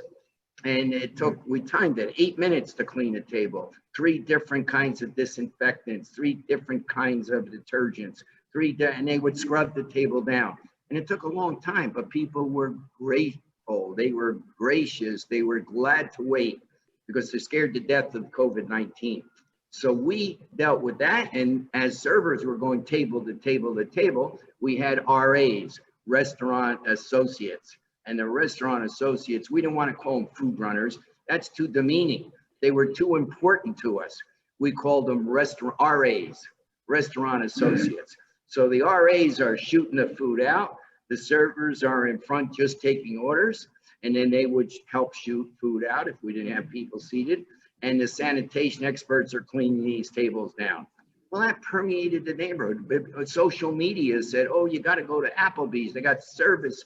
Speaker 2: And it took, we timed it, 8 minutes to clean a table, 3 different kinds of disinfectants, 3 different kinds of detergents, and they would scrub the table down. And it took a long time, but people were grateful, they were gracious, they were glad to wait because they're scared to death of COVID-19. So we dealt with that, and as servers were going table to table to table, we had RAs, restaurant associates. And the restaurant associates, we didn't want to call them food runners. That's too demeaning. They were too important to us. We called them RAs, restaurant associates. So the RAs are shooting the food out. The servers are in front just taking orders, and then they would help shoot food out if we didn't have people seated. And the sanitation experts are cleaning these tables down. Well, that permeated the neighborhood. Social media said, oh, you got to go to Applebee's. They got service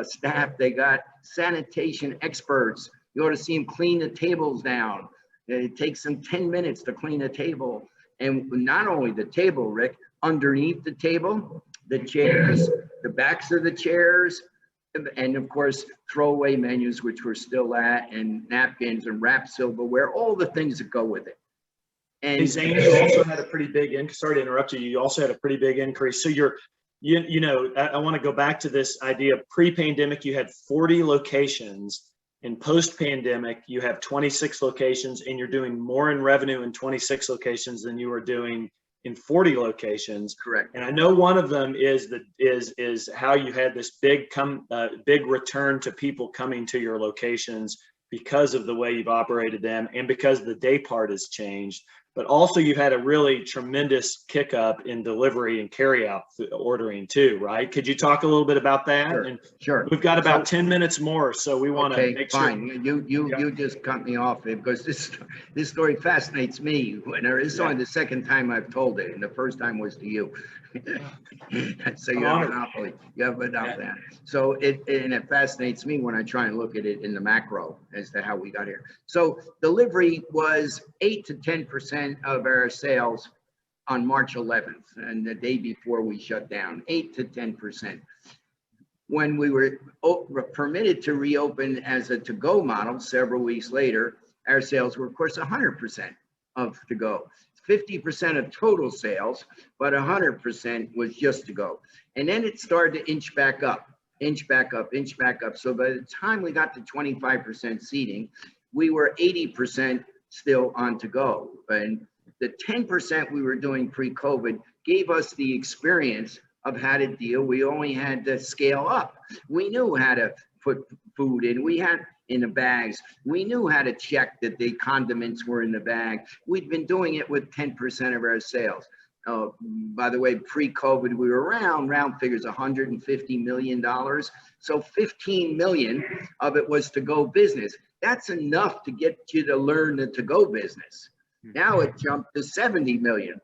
Speaker 2: staff, they got sanitation experts. You ought to see them clean the tables down. It takes them 10 minutes to clean a table. And not only the table, Rick, underneath the table, the chairs, the backs of the chairs, and of course, throwaway menus, which we're still at, and napkins and wrapped silverware, all the things that go with it. And
Speaker 1: hey, Zane, you also had a pretty big, sorry to interrupt you, you also had a pretty big increase. So you know, I want to go back to this idea of pre-pandemic, you had 40 locations. In post-pandemic, you have 26 locations, and you're doing more in revenue in 26 locations than you were doing in 40 locations.
Speaker 2: Correct.
Speaker 1: And I know one of them is how you had this big return to people coming to your locations because of the way you've operated them and because the day part has changed. But also you had a really tremendous kick up in delivery and carry out ordering too, right? Could you talk a little bit about that?
Speaker 2: Sure,
Speaker 1: and
Speaker 2: sure.
Speaker 1: We've got about 10 minutes more, so we want to make
Speaker 2: fine.
Speaker 1: sure.
Speaker 2: You just cut me off because this story fascinates me. It's only the second time I've told it, and the first time was to you. So you have a monopoly. You have a monopoly. Yeah. So it fascinates me when I try and look at it in the macro as to how we got here. So delivery was 8 to 10% of our sales on March 11th, and the day before we shut down. 8 to 10%. When we were permitted to reopen as a to-go model several weeks later, our sales were, of course, 100% of to-go. 50% of total sales, but 100% was just to go. And then it started to inch back up. inch back up, inch back up. So by the time we got to 25% seating, we were 80% still on to go. And the 10% we were doing pre-COVID gave us the experience of how to deal. We only had to scale up. We knew how to put food in. We had in the bags. We knew how to check that the condiments were in the bag. We'd been doing it with 10% of our sales. By the way, pre-COVID, we were around round figures, $150 million. So 15 million of it was to-go business. That's enough to get you to learn the to-go business. Now it jumped to 70 million,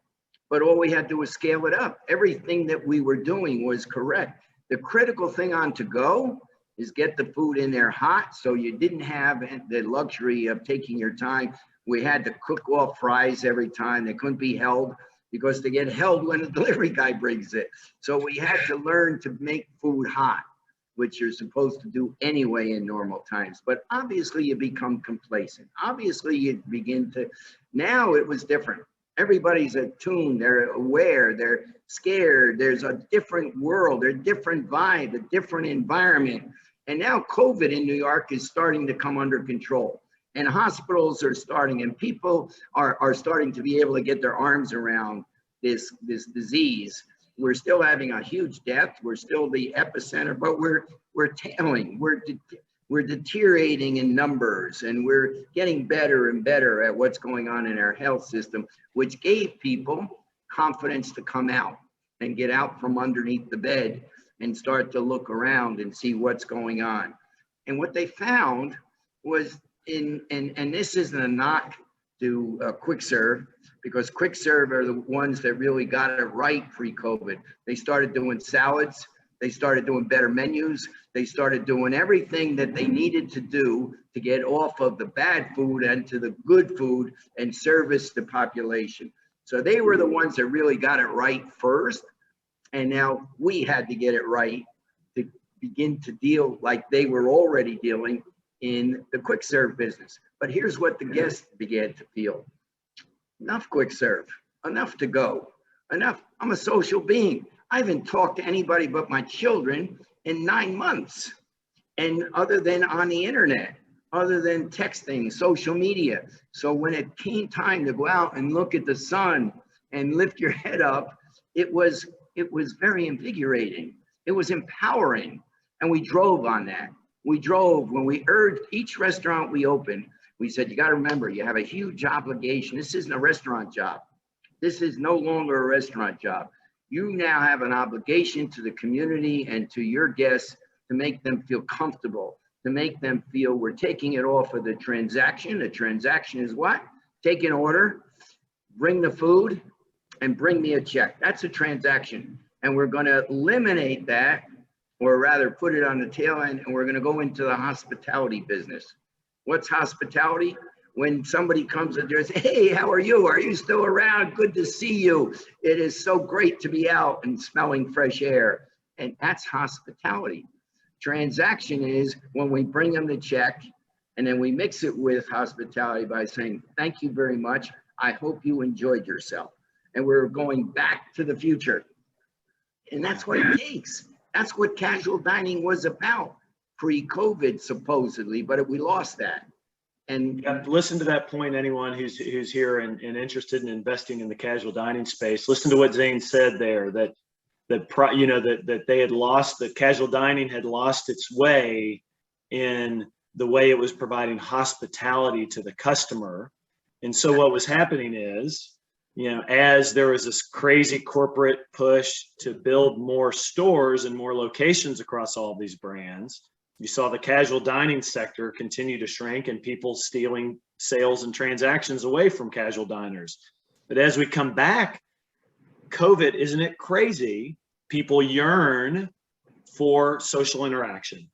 Speaker 2: but all we had to do was scale it up. Everything that we were doing was correct. The critical thing on to-go is get the food in there hot, so you didn't have the luxury of taking your time. We had to cook off fries every time. They couldn't be held because they get held when the delivery guy brings it. So we had to learn to make food hot, which you're supposed to do anyway in normal times. But obviously you become complacent. Obviously you begin to, now it was different. Everybody's attuned, they're aware, they're scared. There's a different world, there's a different vibe, a different environment. And now COVID in New York is starting to come under control. And hospitals are starting, and people are starting to be able to get their arms around this disease. We're still having a huge death. We're still the epicenter, but we're tailing. We're deteriorating in numbers, and we're getting better and better at what's going on in our health system, which gave people confidence to come out and get out from underneath the bed and start to look around and see what's going on. And what they found was and this isn't a knock to quick serve, because quick serve are the ones that really got it right pre-COVID. They started doing salads. They started doing better menus. They started doing everything that they needed to do to get off of the bad food and to the good food and service the population. So they were the ones that really got it right first. And now we had to get it right to begin to deal like they were already dealing in the quick serve business. But here's what the guests began to feel. Enough quick serve, enough to go, enough. I'm a social being. I haven't talked to anybody but my children in 9 months. And other than on the internet, other than texting, social media. So when it came time to go out and look at the sun and lift your head up, it was very invigorating. It was empowering. And we drove on that. We drove when we urged each restaurant we opened. We said, you got to remember, you have a huge obligation. This isn't a restaurant job. This is no longer a restaurant job. You now have an obligation to the community and to your guests to make them feel comfortable, to make them feel we're taking it off of the transaction. The transaction is what? Take an order, bring the food, and bring me a check. That's a transaction. And we're going to eliminate that, or rather put it on the tail end, and we're going to go into the hospitality business. What's hospitality? When somebody comes and says, hey, how are you? Are you still around? Good to see you. It is so great to be out and smelling fresh air. And that's hospitality. Transaction is when we bring them the check, and then we mix it with hospitality by saying, thank you very much. I hope you enjoyed yourself. And we're going back to the future. And that's what it takes. That's what casual dining was about pre-COVID, supposedly, but we lost that. And
Speaker 1: listen to that point, anyone who's here and interested in investing in the casual dining space. Listen to what Zane said there, that they had lost, that casual dining had lost its way in the way it was providing hospitality to the customer. And so what was happening is, as there was this crazy corporate push to build more stores and more locations across all of these brands, you saw the casual dining sector continue to shrink and people stealing sales and transactions away from casual diners. But as we come back, COVID, isn't it crazy? People yearn for social interaction.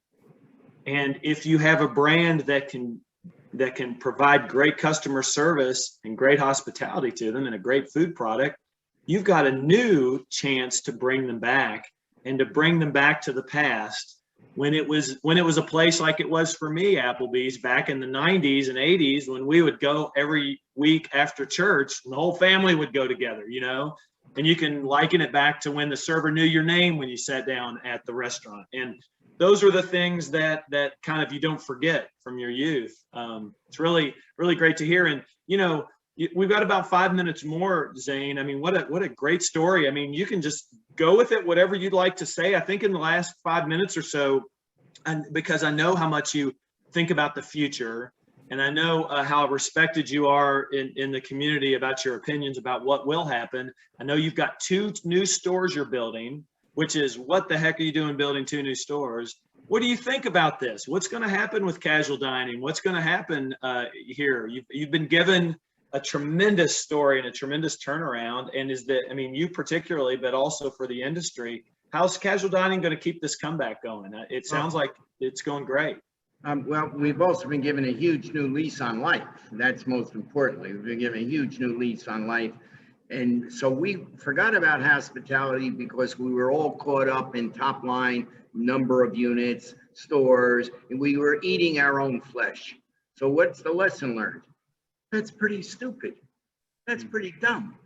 Speaker 1: And if you have a brand that can provide great customer service and great hospitality to them and a great food product, you've got a new chance to bring them back, and to bring them back to the past when it was a place like it was for me, Applebee's, back in the 90s and 80s, when we would go every week after church and the whole family would go together, and you can liken it back to when the server knew your name when you sat down at the restaurant. And those are the things that kind of you don't forget from your youth. It's really, really great to hear. And, we've got about 5 minutes more, Zane. I mean, what a great story. I mean, you can just go with it, whatever you'd like to say. I think in the last 5 minutes or so, and because I know how much you think about the future, and I know how respected you are in the community about your opinions about what will happen. I know you've got 2 new stores you're building, which is, what the heck are you doing building 2 new stores? What do you think about this? What's going to happen with casual dining? What's going to happen here? You've been given a tremendous story and a tremendous turnaround. And you particularly, but also for the industry, how's casual dining going to keep this comeback going? It sounds like it's going great.
Speaker 2: Well, we've also been given a huge new lease on life. That's most importantly. We've been given a huge new lease on life. And so we forgot about hospitality because we were all caught up in top line, number of units, stores, and we were eating our own flesh. So what's the lesson learned? That's pretty stupid. That's pretty dumb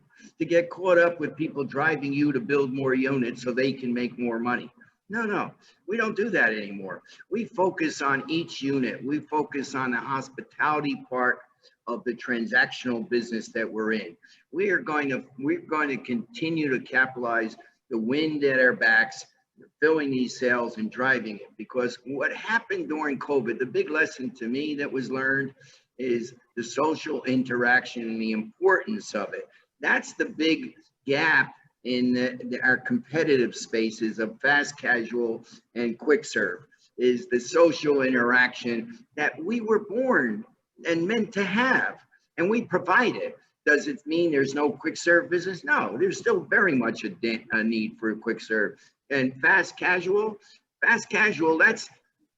Speaker 2: to get caught up with people driving you to build more units so they can make more money. No, we don't do that anymore. We focus on each unit. We focus on the hospitality part of the transactional business that we're in. We're going to continue to capitalize the wind at our backs, filling these sales and driving it. Because what happened during COVID, the big lesson to me that was learned is the social interaction and the importance of it. That's the big gap in our competitive spaces of fast casual and quick serve, is the social interaction that we were born and meant to have, and we provide it. Does it mean there's no quick serve business? No, there's still very much a need for a quick serve. And fast casual, that's,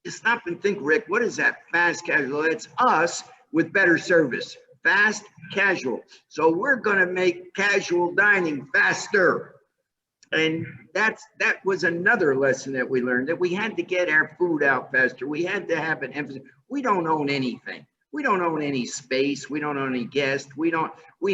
Speaker 2: stop and think, Rick, what is that fast casual? It's us with better service, fast casual. So we're gonna make casual dining faster. And that was another lesson that we learned, that we had to get our food out faster. We had to have an emphasis. We don't own anything. We don't own any space. We don't own any guests. We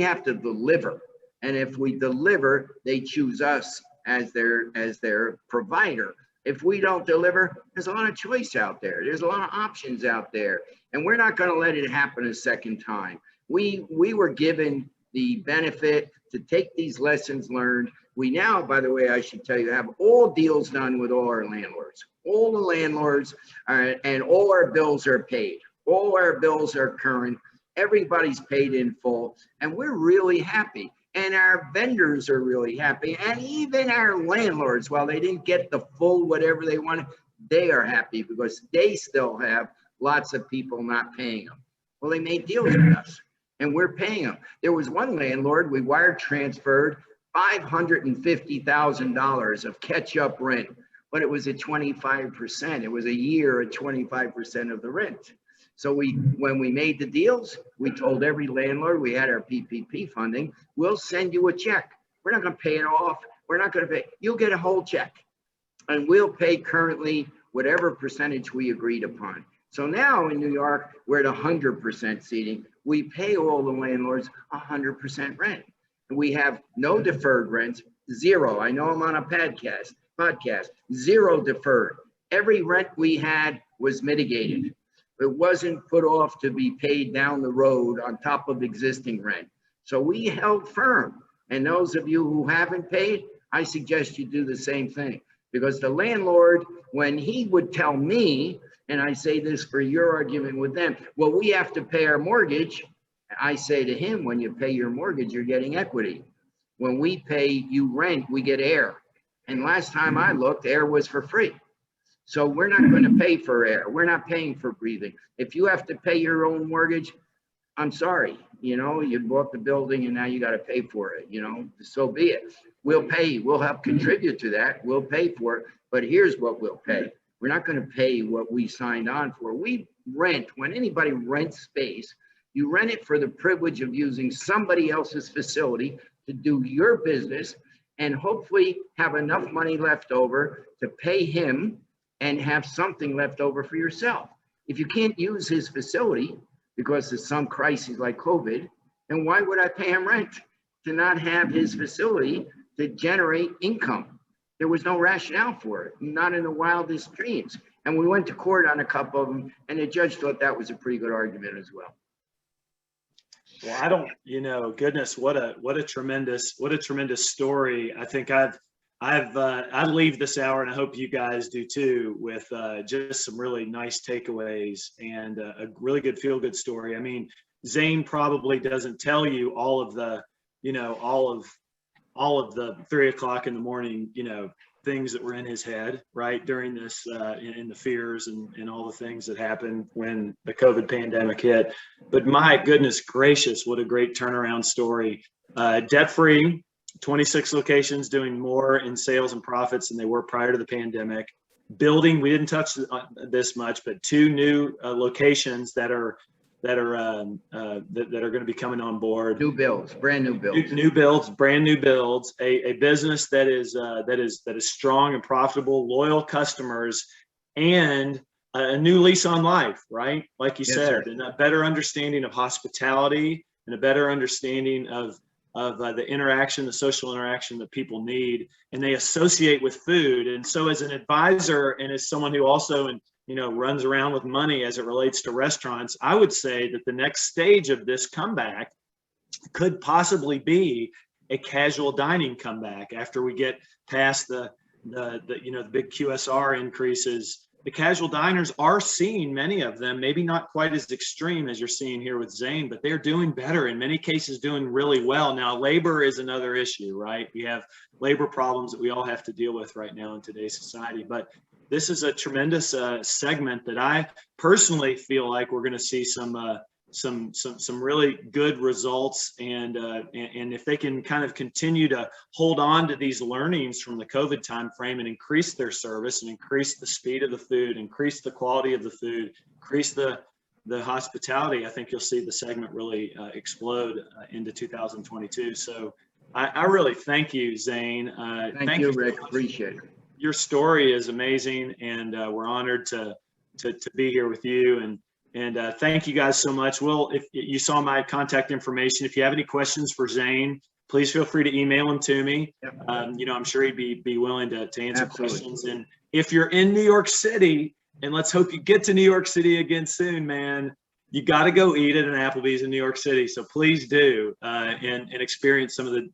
Speaker 2: have to deliver. And if we deliver, they choose us as their provider. If we don't deliver, there's a lot of choice out there. There's a lot of options out there. And we're not going to let it happen a second time. We were given the benefit to take these lessons learned. We now, by the way, I should tell you, have all deals done with all our landlords. All the landlords and all our bills are paid. All our bills are current. Everybody's paid in full. And we're really happy. And our vendors are really happy. And even our landlords, while they didn't get the full whatever they wanted, they are happy because they still have lots of people not paying them. Well, they made deals with us and we're paying them. There was one landlord, we wire transferred $550,000 of catch-up rent, but it was at 25%. It was a year at 25% of the rent. So when we made the deals, we told every landlord, we had our PPP funding, we'll send you a check. We're not going to pay it off. We're not going to pay. You'll get a whole check. And we'll pay currently whatever percentage we agreed upon. So now in New York, we're at 100% seating. We pay all the landlords 100% rent. And we have no deferred rent, zero. I know I'm on a podcast, zero deferred. Every rent we had was mitigated. It wasn't put off to be paid down the road on top of existing rent. So we held firm. And those of you who haven't paid, I suggest you do the same thing. Because the landlord, when he would tell me, and I say this for your argument with them, well, we have to pay our mortgage. I say to him, when you pay your mortgage, you're getting equity. When we pay you rent, we get air. And last time I looked, air was for free. So we're not going to pay for air. We're not paying for breathing. If you have to pay your own mortgage, I'm sorry. You know, you bought the building and now you got to pay for it. You know, so be it. We'll pay. We'll help contribute to that. We'll pay for it. But here's what we'll pay. We're not going to pay what we signed on for. We rent. When anybody rents space, you rent it for the privilege of using somebody else's facility to do your business and hopefully have enough money left over to pay him and have something left over for yourself. If you can't use his facility because of some crisis like COVID, then why would I pay him rent to not have his facility to generate income? There was no rationale for it, not in the wildest dreams. And we went to court on a couple of them, and the judge thought that was a pretty good argument as well.
Speaker 1: Well, I don't, goodness, what a tremendous story. I think I leave this hour, and I hope you guys do too, with just some really nice takeaways and a really good feel-good story. I mean, Zane probably doesn't tell you all of the, all of the 3 o'clock in the morning, things that were in his head, right, during this, in the fears and all the things that happened when the COVID pandemic hit. But my goodness gracious, what a great turnaround story. Debt-free, 26 locations, doing more in sales and profits than they were prior to the pandemic. Building, we didn't touch this much, but 2 new locations that are going to be coming on board.
Speaker 2: New builds, brand new builds.
Speaker 1: New builds, brand new builds. A business that is strong and profitable, loyal customers, and a new lease on life. Right, like you said,
Speaker 2: sir.
Speaker 1: And a better understanding of hospitality and a better understanding of the interaction, the social interaction that people need, and they associate with food. And so, as an advisor and as someone who also runs around with money as it relates to restaurants, I would say that the next stage of this comeback could possibly be a casual dining comeback after we get past the big QSR increases. The casual diners are seeing, many of them, maybe not quite as extreme as you're seeing here with Zane, but they're doing better, in many cases doing really well. Now, labor is another issue, right? We have labor problems that we all have to deal with right now in today's society, but this is a tremendous segment that I personally feel like we're going to see some really good results, and if they can kind of continue to hold on to these learnings from the COVID timeframe and increase their service and increase the speed of the food, increase the quality of the food, increase the hospitality, I think you'll see the segment really explode into 2022. So I really thank you, Zane.
Speaker 2: Thank you, Rick. Appreciate it.
Speaker 1: Your story is amazing, and we're honored to be here with you. And thank you guys so much. Well, if you saw my contact information, if you have any questions for Zane, please feel free to email them to me.
Speaker 2: Yep.
Speaker 1: I'm sure he'd be willing to answer
Speaker 2: Absolutely.
Speaker 1: questions. And if you're in New York City, and let's hope you get to New York City again soon, man, you got to go eat at an Applebee's in New York City. So please do, and experience some of the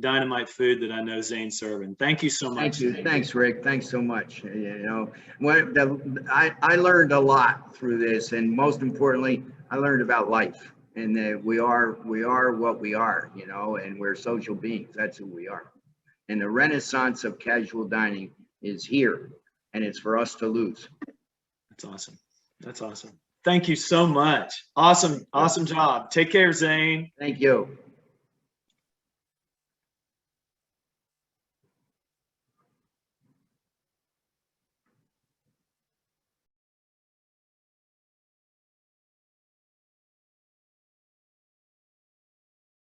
Speaker 1: dynamite food that I know Zane's serving. Thank you so much.
Speaker 2: Thank you.
Speaker 1: Zane.
Speaker 2: Thanks, Rick. Thanks so much. I learned a lot through this, and most importantly, I learned about life, and that we are what we are, and we're social beings. That's who we are. And the renaissance of casual dining is here, and it's for us to lose.
Speaker 1: That's awesome. That's awesome. Thank you so much. Awesome job. Take care, Zane.
Speaker 2: Thank you.